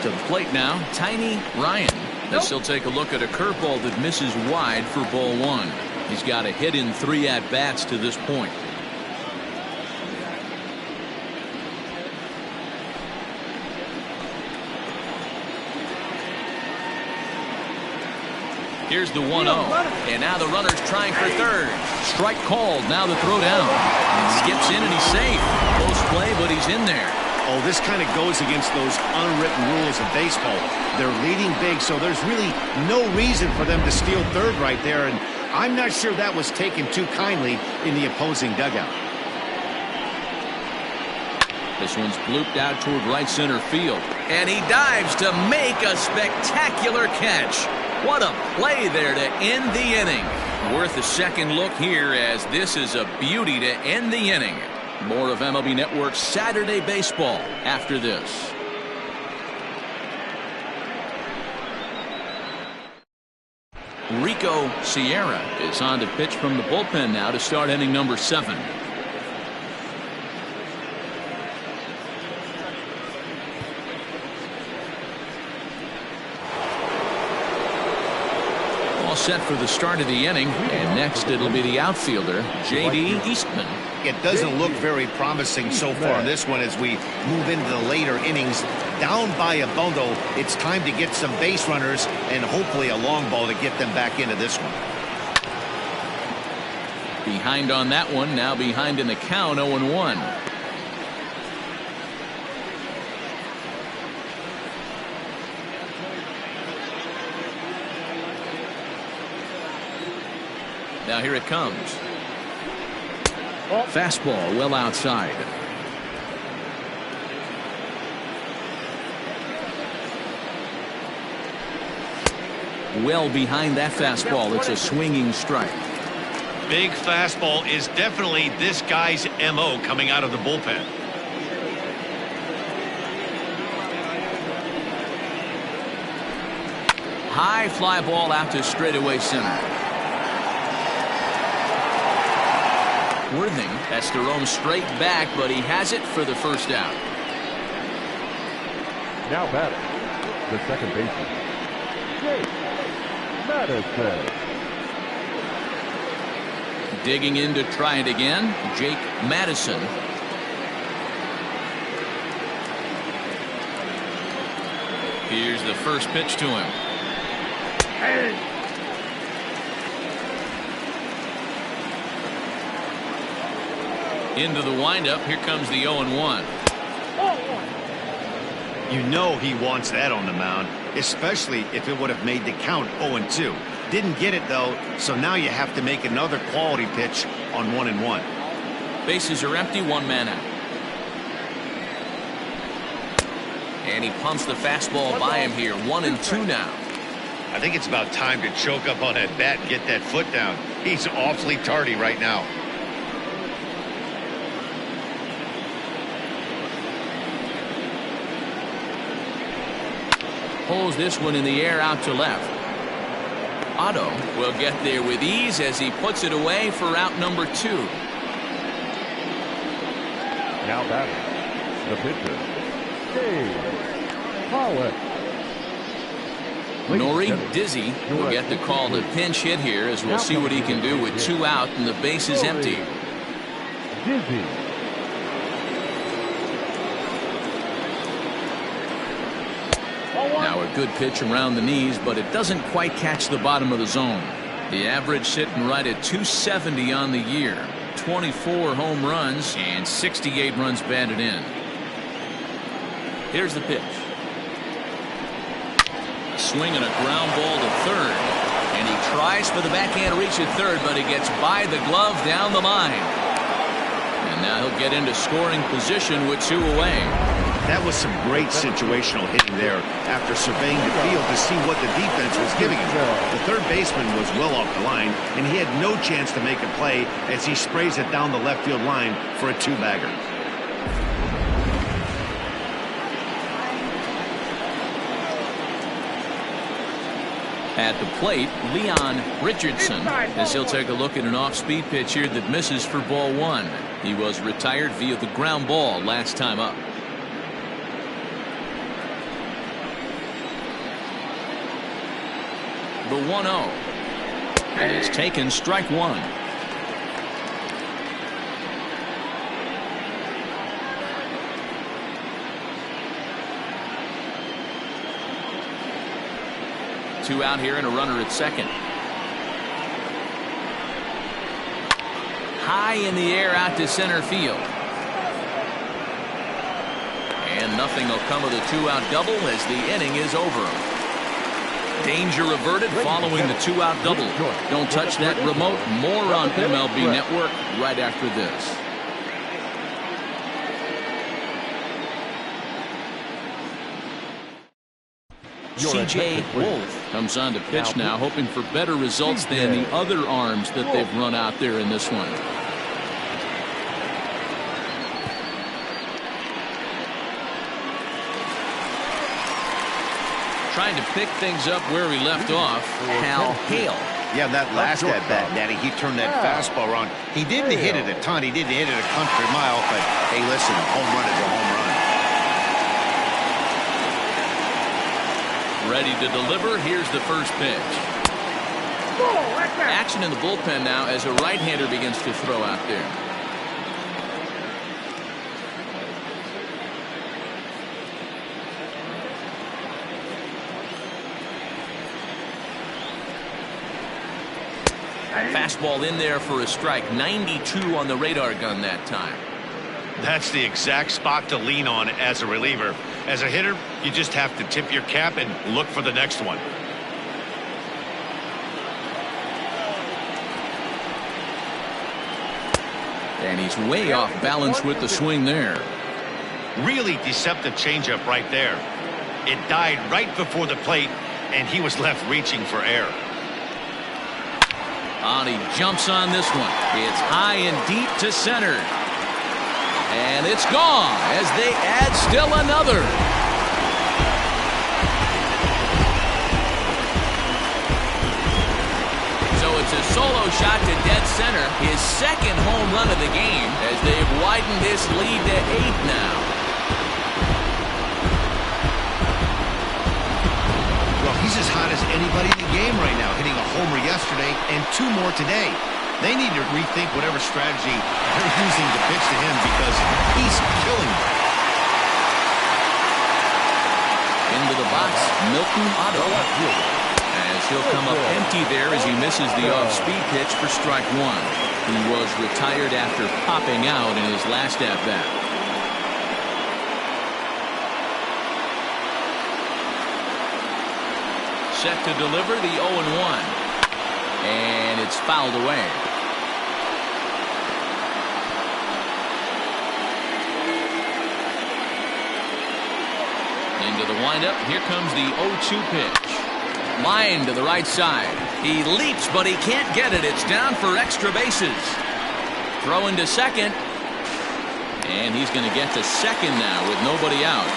To the plate now, Tiny Ryan. As he'll take a look at a curveball that misses wide for ball 1. He's got a hit in 3 at-bats to this point. Here's the 1-0. And now the runner's trying for third. Strike called. Now the throw down. Skips in and he's safe. Close play, but he's in there. Oh, this kind of goes against those unwritten rules of baseball. They're leading big, so there's really no reason for them to steal third right there, and I'm not sure that was taken too kindly in the opposing dugout. This one's blooped out toward right center field, and he dives to make a spectacular catch. What a play there to end the inning. Worth a second look here, as this is a beauty to end the inning. More of MLB Network's Saturday Baseball after this. Rico Sierra is on to pitch from the bullpen now to start inning number 7. All set for the start of the inning, and next it'll be the outfielder, J.D. Eastman. It doesn't look very promising so far in this one as we move into the later innings. Down by a bundle, it's time to get some base runners and hopefully a long ball to get them back into this one. Behind on that one, now behind in the count, 0-1. Now here it comes. Fastball well outside. Well behind that fastball. It's a swinging strike. Big fastball is definitely this guy's MO coming out of the bullpen. High fly ball out to straightaway center. Worthing has to roam straight back, but he has it for the first out. Now batting, the second baseman, Jake Madison. Digging in to try it again, Jake Madison. Here's the first pitch to him. Into the windup. Here comes the 0-1. You know he wants that on the mound, especially if it would have made the count 0-2. Didn't get it though, so now you have to make another quality pitch on 1-1. Bases are empty, 1 man out. And he pumps the fastball by him here. 1-2 now. I think it's about time to choke up on that bat and get that foot down. He's awfully tardy right now. Pulls this one in the air out to left. Otto will get there with ease as he puts it away for out number 2. Now batting, the pitcher, Dave Pollock. Nori Dizzy will get the call to pinch hit here as we'll see what he can do with 2 out and the base is empty. Dizzy. Now a good pitch around the knees, but it doesn't quite catch the bottom of the zone. The average sitting right at 270 on the year. 24 home runs and 68 runs batted in. Here's the pitch. Swing and a ground ball to third. And he tries for the backhand reach at third, but he gets by the glove down the line. And now he'll get into scoring position with 2 away. That was some great situational hitting there after surveying the field to see what the defense was giving him. The third baseman was well off the line, and he had no chance to make a play as he sprays it down the left field line for a 2-bagger. At the plate, Leon Richardson, as he'll take a look at an off-speed pitch here that misses for ball 1. He was retired via the ground ball last time up. The 1-0. And it's taken strike 1. Two out here and a runner at second. High in the air out to center field. And nothing will come of the 2-out double as the inning is over. Danger averted following the 2-out double. Don't touch that remote. More on MLB Network right after this. C.J. Wolf comes on to pitch now, hoping for better results than the other arms that they've run out there in this one. Trying to pick things up where he left off. Hal Hale. Yeah, that last at bat, Danny, he turned that fastball around. He didn't hit it a ton. He didn't hit it a country mile, but hey, listen, a home run is a home run. Ready to deliver. Here's the first pitch. Action in the bullpen now as a right-hander begins to throw out there. Fastball in there for a strike. 92 on the radar gun that time. That's the exact spot to lean on as a reliever. As a hitter, you just have to tip your cap and look for the next one. And he's way off balance with the swing there. Really deceptive changeup right there. It died right before the plate, and he was left reaching for air. And he jumps on this one. It's high and deep to center. And it's gone as they add still another. So it's a solo shot to dead center. His second home run of the game as they've widened this lead to 8 now. Well, he's as hot as anybody in the game right now, hitting a homer yesterday and 2 more today. They need to rethink whatever strategy they're using to pitch to him because he's killing them. Into the box, Milton Otto. As he'll come up empty there as he misses the off-speed pitch for strike 1. He was retired after popping out in his last at-bat. Set to deliver the 0-1. And it's fouled away. Into the windup. Here comes the 0-2 pitch. Line to the right side. He leaps, but he can't get it. It's down for extra bases. Throwing to second. And he's going to get to second now with nobody out.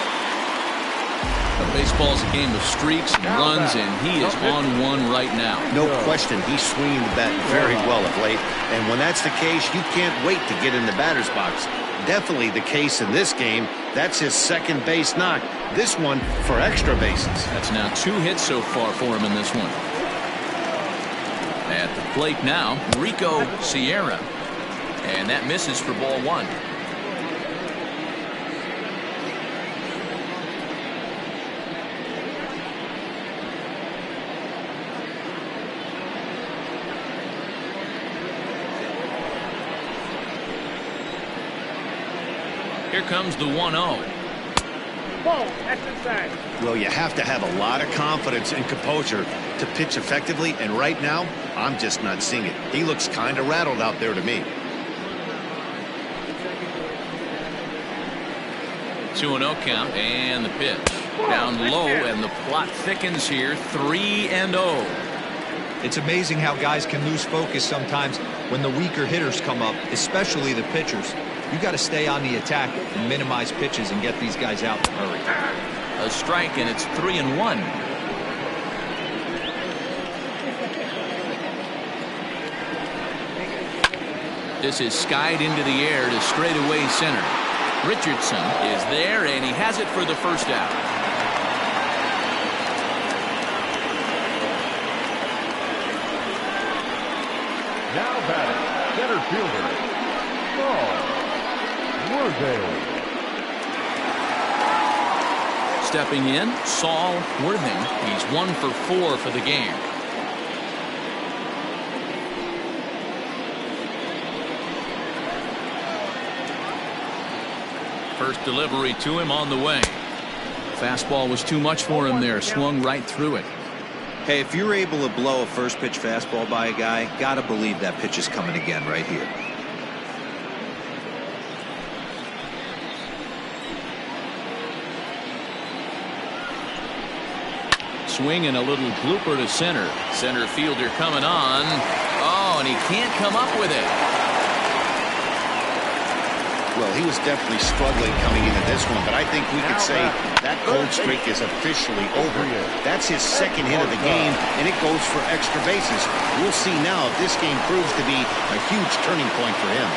Baseball's a game of streaks and runs, and he is on one right now. No question, he's swinging the bat very well of late. And when that's the case, you can't wait to get in the batter's box. Definitely the case in this game. That's his second base knock. This one for extra bases. That's now 2 hits so far for him in this one. At the plate now, Rico Sierra. And that misses for ball 1. Here comes the 1-0. Ball, that's inside. Well, you have to have a lot of confidence and composure to pitch effectively, and right now, I'm just not seeing it. He looks kind of rattled out there to me. 2-0 count, and the pitch. Down low, and the plot thickens here. 3-0. It's amazing how guys can lose focus sometimes when the weaker hitters come up, especially the pitchers. You got to stay on the attack and minimize pitches and get these guys out in a hurry. A strike, and it's 3-1. This is skied into the air to straightaway center. Richardson is there, and he has it for the first out. Now batting, center fielder, Saul Worthing. Stepping in, Saul Worthing. He's 1 for 4 for the game. First delivery to him on the way. Fastball was too much for him there. Swung right through it. Hey, if you're able to blow a first pitch fastball by a guy, gotta believe that pitch is coming again right here. Swing and a little blooper to center. Center fielder coming on. Oh, and he can't come up with it. well. He was definitely struggling coming into this one, but I think we could say that cold streak is officially over. That's his second hit of the game, and it goes for extra bases. We'll see now if this game proves to be a huge turning point for him.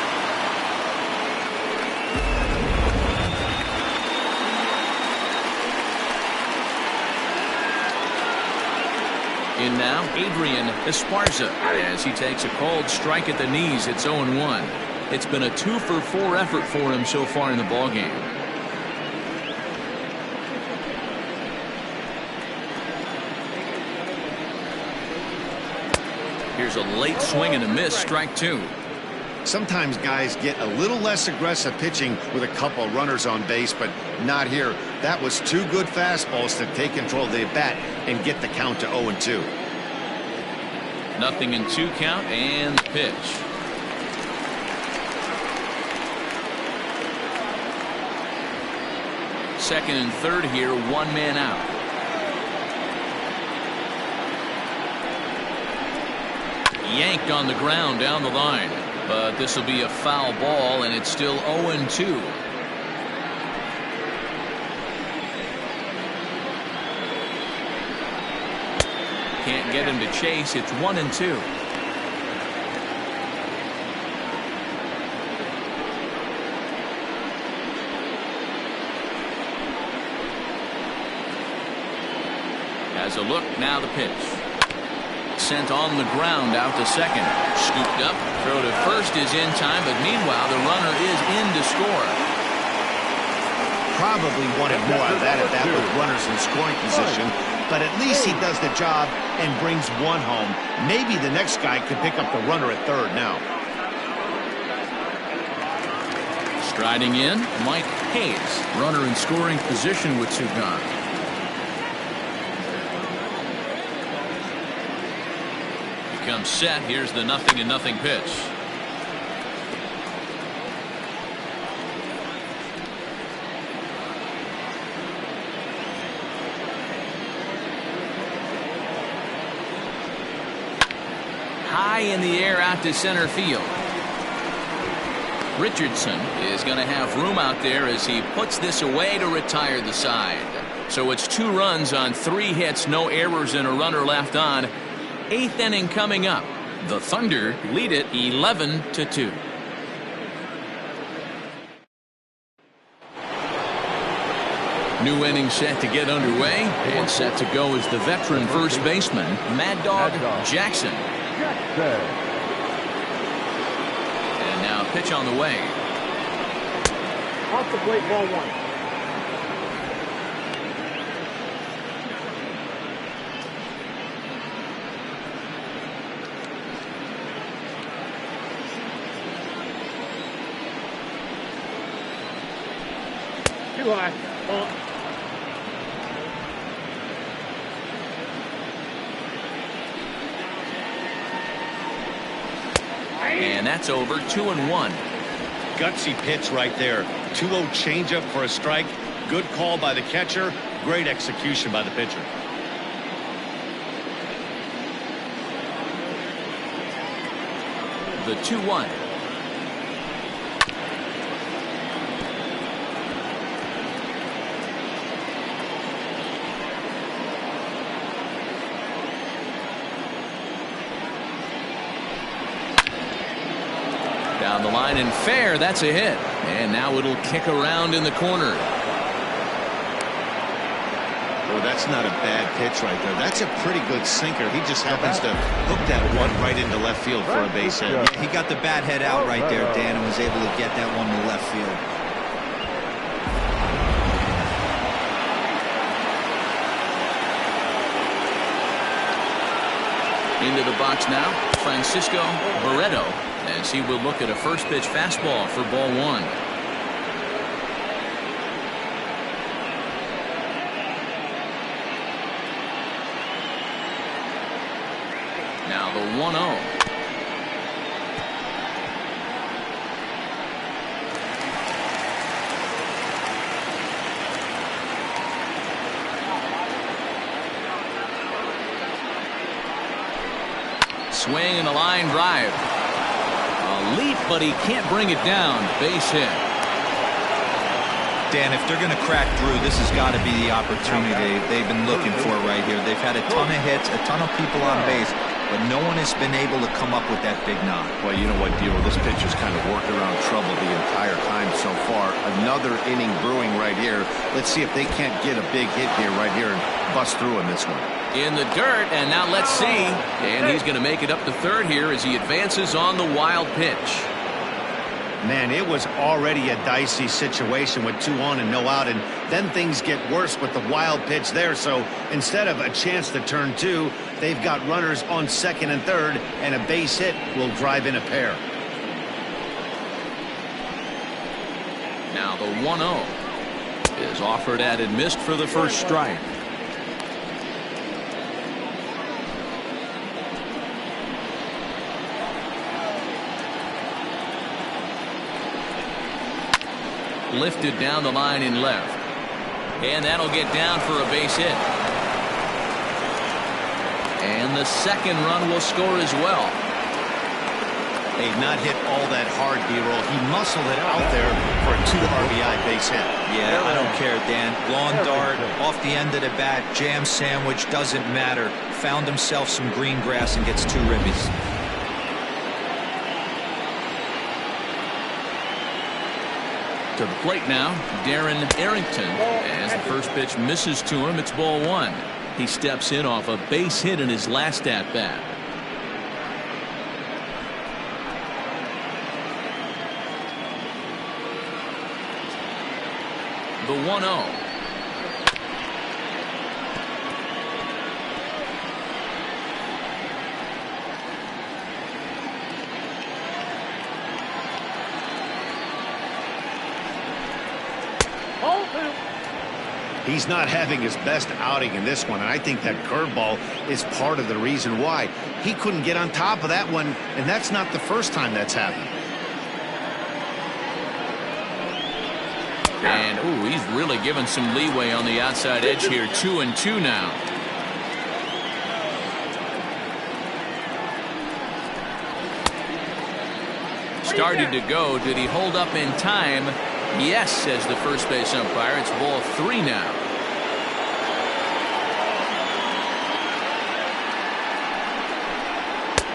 In now, Adrian Esparza, as he takes a cold strike at the knees. It's 0-1. It's been a 2-for-4 effort for him so far in the ballgame. Here's a late swing and a miss, strike 2. Sometimes guys get a little less aggressive pitching with a couple of runners on base, but not here. That was 2 good fastballs to take control of the bat and get the count to 0-2. 0-2 count and pitch. Second and third here, 1 man out. Yanked on the ground down the line. But this will be a foul ball, and it's still 0-2. Can't get him to chase. It's 1-2. Has a look, now the pitch. Sent on the ground out to second. Scooped up. Throw to first is in time, but meanwhile the runner is in to score. Probably wanted more of that at that with runners in scoring position, but at least he does the job and brings 1 home. Maybe the next guy could pick up the runner at third now. Striding in, Mike Hayes. Runner in scoring position with 2 gone. Comes set. Here's the 0-0 pitch. High in the air out to center field. Richardson is going to have room out there as he puts this away to retire the side. So it's 2 runs on 3 hits, no errors, and a runner left on. 8th inning coming up. The Thunder lead it 11-2. New inning set to get underway, and set to go is the veteran first baseman, Mad Dog Jackson. And now pitch on the way. Off the plate, ball 1. Too high. Ball. And that's over. 2-1. Gutsy pitch right there. 2-0 changeup for a strike. Good call by the catcher. Great execution by the pitcher. The 2-1. Down the line and fair. That's a hit. And now it'll kick around in the corner. Well, that's not a bad pitch right there. That's a pretty good sinker. He just happens to hook that one right into left field for a base hit. Yeah, he got the bat head out right there, Dan, and was able to get that one to left field. Into the box now, Francisco Barreto, as he will look at a first pitch fastball for ball 1. Now the 1-0. Swing and a line drive. A leap, but he can't bring it down. Base hit. Dan, if they're going to crack through, this has got to be the opportunity they've been looking for right here. They've had a ton of hits, a ton of people on base, but no one has been able to come up with that big knock. Well, you know what, Dero? This pitcher's kind of worked around trouble the entire time so far. Another inning brewing right here. Let's see if they can't get a big hit here right here and bust through in this one. In the dirt, and now let's see. And he's going to make it up to third here as he advances on the wild pitch. Man, it was already a dicey situation with 2 on and no out, and then things get worse with the wild pitch there. So instead of a chance to turn 2, they've got runners on second and third, and a base hit will drive in a pair. Now the 1-0 is offered at and missed for the first strike. Lifted down the line in left. And that'll get down for a base hit. And the second run will score as well. Hey, not hit all that hard, Dero. He muscled it out there for a 2 RBI base hit. Yeah, I don't care, Dan. Lawn dart, off the end of the bat, jam sandwich, doesn't matter. Found himself some green grass and gets 2 ribbies. To the plate now, Darren Arrington. As the first pitch misses to him, it's ball 1. He steps in off a base hit in his last at-bat. The 1-0. He's not having his best outing in this one, and I think that curveball is part of the reason why. He couldn't get on top of that one, and that's not the first time that's happened. And, ooh, he's really given some leeway on the outside edge here. 2-2 now. Started to go. Did he hold up in time? Yes, says the first base umpire. It's ball 3 now.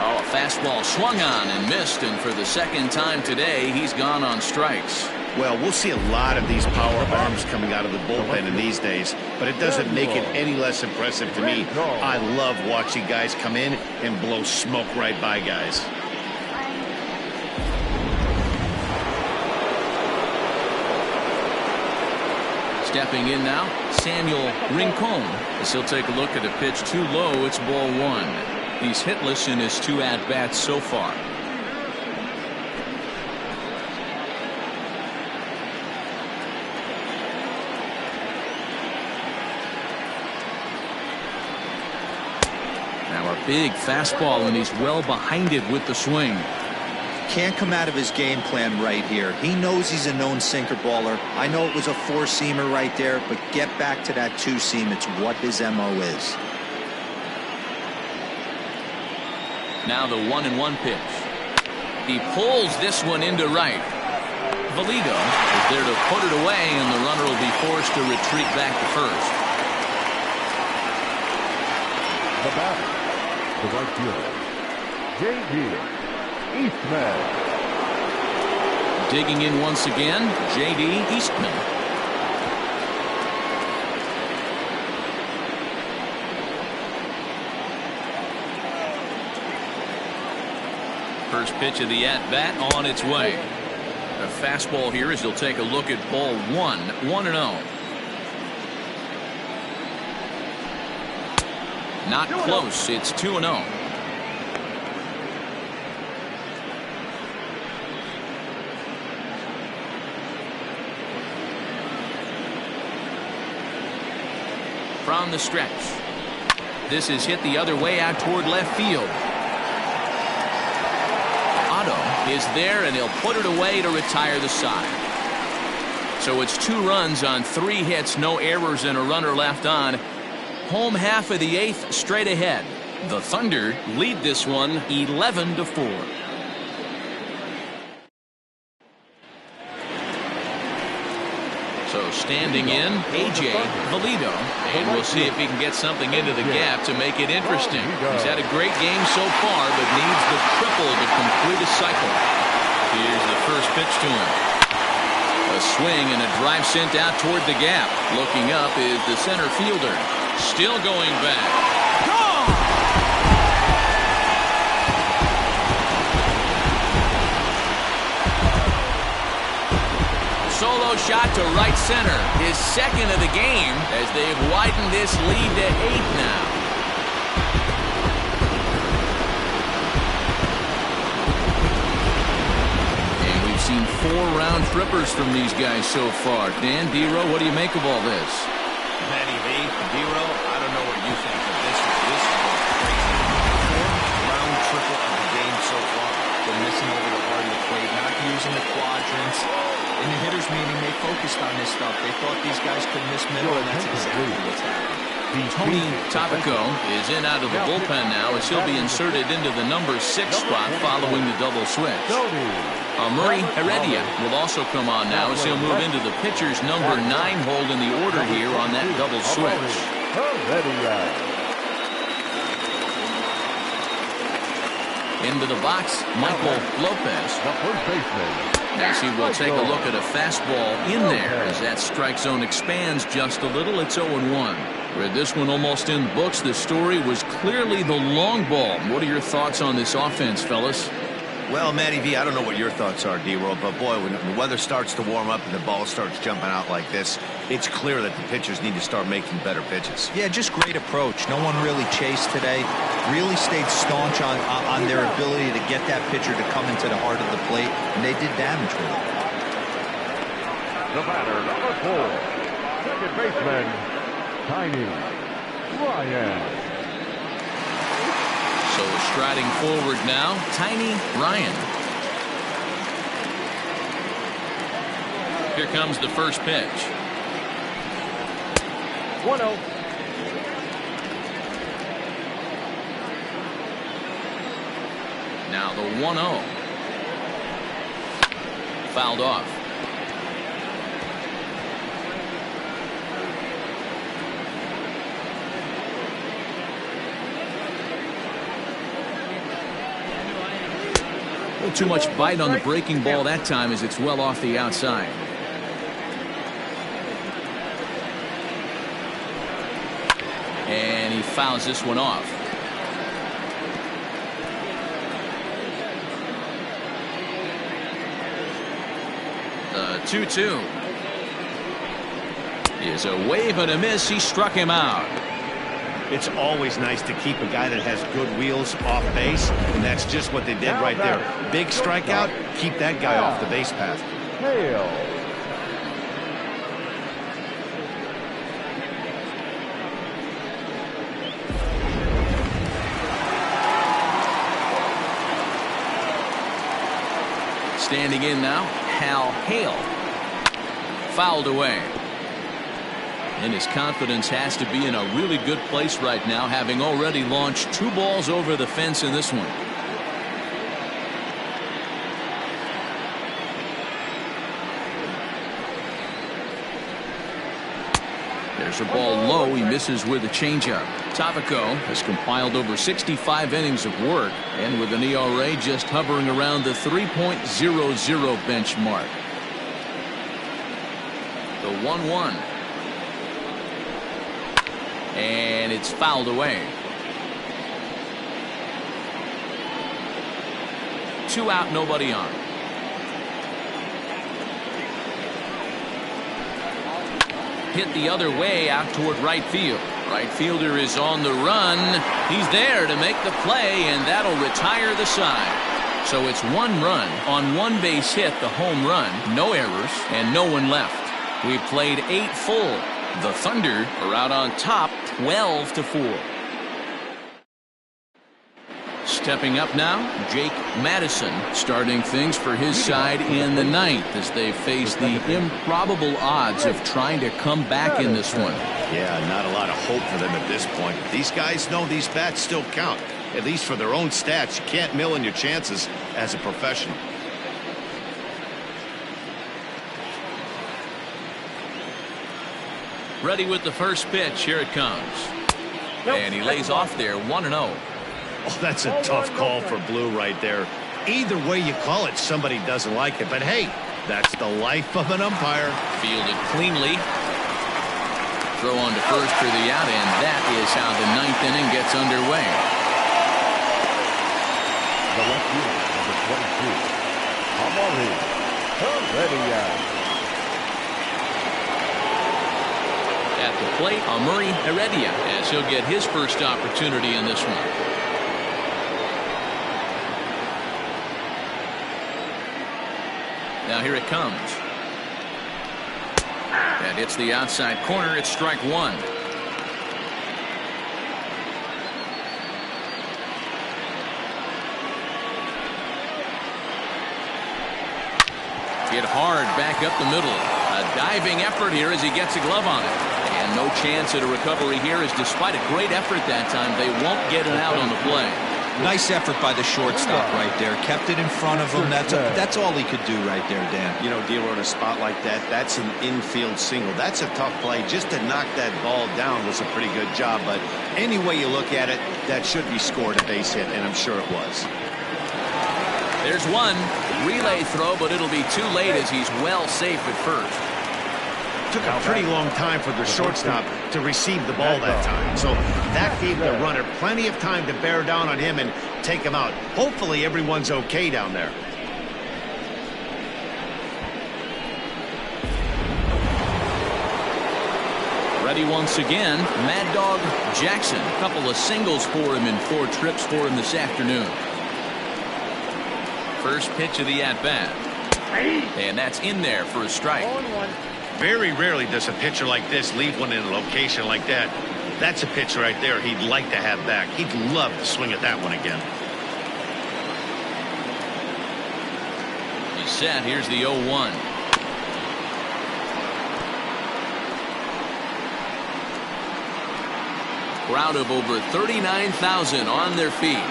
Oh, a fastball swung on and missed, and for the second time today, he's gone on strikes. Well, we'll see a lot of these power arms coming out of the bullpen in these days, but it doesn't make it any less impressive to me. I love watching guys come in and blow smoke right by guys. Stepping in now, Samuel Rincon, as he'll take a look at a pitch too low. It's ball 1. He's hitless in his 2 at-bats so far. Now a big fastball, and he's well behind it with the swing. Can't come out of his game plan right here. He knows he's a known sinker baller. I know it was a 4-seamer right there, but get back to that 2-seam. It's what his MO is. Now the 1-1 pitch. He pulls this one into right. Valido is there to put it away, and the runner will be forced to retreat back to first. The batter, the right fielder, J.D. Eastman. Digging in once again, J.D. Eastman. First pitch of the at-bat on its way. A fastball here as he'll take a look at ball 1, 1-0. Not close. It's 2-0. From the stretch. This is hit the other way out toward left field. Otto is there, and he'll put it away to retire the side. So it's 2 runs on 3 hits, no errors, and a runner left on. Home half of the 8th straight ahead. The Thunder lead this one 11-4. So standing in, A.J. Valido. And we'll see if he can get something into the gap to make it interesting. He's had a great game so far, but needs the triple to complete a cycle. Here's the first pitch to him. A swing and a drive sent out toward the gap. Looking up is the center fielder. Still going back. Gone! Solo shot to right center. His second of the game as they've widened this lead to 8 now. And we've seen 4 round trippers from these guys so far. Dan, D-Row, what do you make of all this? Matty V, D-Row, I don't know what you think, but this is crazy. 4-round triple of the game so far. They're missing over the heart of the plate, not using the quadrants. In the hitters meeting, they focused on this stuff. They thought these guys could miss middle, and that's exactly what's happening. Tony Tapico is in out of the bullpen now as he'll be inserted into the number 6 spot following the double switch. Murray Heredia will also come on now as he'll move into the pitcher's number 9 hold in the order here on that double switch. Into the box, Michael Lopez. The first baseman. As he will take a look at a fastball in there as that strike zone expands just a little. It's 0-1. With this one almost in the books, the story was clearly the long ball. What are your thoughts on this offense, fellas? Well, Matty V, I don't know what your thoughts are, D-Roll, but boy, when the weather starts to warm up and the ball starts jumping out like this, it's clear that the pitchers need to start making better pitches. Yeah, just great approach. No one really chased today. Really stayed staunch on their ability to get that pitcher to come into the heart of the plate, and they did damage with it. The batter, number 4, second baseman, Tiny Ryan. So striding forward now, Tiny Ryan. Here comes the first pitch. 1-0. Now the 1-0. Fouled off. A little too much bite on the breaking ball that time as it's well off the outside. And he fouls this one off. The 2-2 is a wave and a miss. He struck him out. It's always nice to keep a guy that has good wheels off base, and that's just what they did right there. Big strikeout, keep that guy off the base path. Hale. Standing in now, Hal Hale. Fouled away. And his confidence has to be in a really good place right now, having already launched 2 balls over the fence in this one. There's a ball low. He misses with a changeup. Tapico has compiled over 65 innings of work, and with an ERA just hovering around the 3.00 benchmark. The 1-1. And it's fouled away. 2 out, nobody on. Hit the other way out toward right field. Right fielder is on the run. He's there to make the play, and that'll retire the side. So it's 1 run on 1 base hit, the home run, no errors, and no one left. We played 8 full. The Thunder are out on top 12-4. Stepping up now, Jake Madison starting things for his side in the 9th as they face the improbable odds of trying to come back in this one. Yeah, not a lot of hope for them at this point. These guys know these bats still count, at least for their own stats. You can't mill in your chances as a professional. Ready with the first pitch. Here it comes. Nope, And he lays off there, 1-0. Oh, that's a tough call for Blue right there. Either way you call it, somebody doesn't like it. But hey, that's the life of an umpire. Fielded cleanly. Throw on to first for the out, and that is how the 9th inning gets underway. The left fielder, number 22, Amari Heredia. At the plate, Amuri Heredia, as he'll get his first opportunity in this one. Now here it comes. That hits the outside corner. It's strike one. Hit hard back up the middle. A diving effort here as he gets a glove on it. And no chance at a recovery here, as despite a great effort that time, they won't get it out on the play. Nice effort by the shortstop right there. Kept it in front of him. That's all he could do right there, Dan. You know, D-Row, in a spot like that, that's an infield single. That's a tough play. Just to knock that ball down was a pretty good job. But any way you look at it, that should be scored a base hit, and I'm sure it was. There's one. Relay throw, but it'll be too late as he's well safe at first. Took a pretty long time for the shortstop to receive the ball that time. So that gave the runner plenty of time to bear down on him and take him out. Hopefully everyone's okay down there. Ready once again, Mad Dog Jackson. A couple of singles for him and 4 trips for him this afternoon. First pitch of the at-bat. And that's in there for a strike. Very rarely does a pitcher like this leave one in a location like that. That's a pitch right there he'd like to have back. He'd love to swing at that one again. He's set. Here's the 0-1. Crowd of over 39,000 on their feet.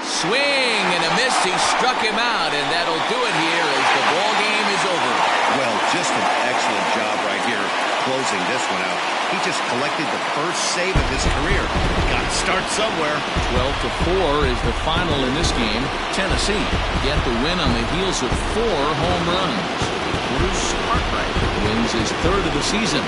Swing and a miss. He struck him out, and that'll do it here as the ball game is over. Well, just an excellent job right here closing this one out. He just collected the first save of his career. Got to start somewhere. 12-4 is the final in this game. Tennessee get the win on the heels of 4 home runs. Bruce Cartwright wins his 3rd of the season.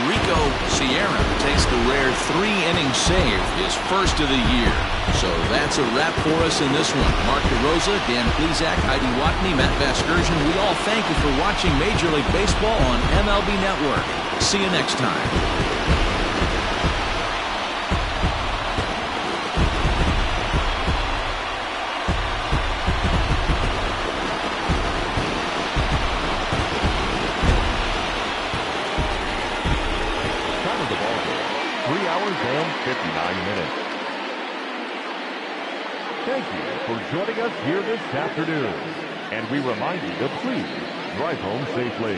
Rico Sierra takes the rare 3-inning save, his 1st of the year. So that's a wrap for us in this one. Mark DeRosa, Dan Plesac, Heidi Watney, Matt Vasgersian, we all thank you for watching Major League Baseball on MLB Network. See you next time. Thank you for joining us here this afternoon. And we remind you to please drive home safely.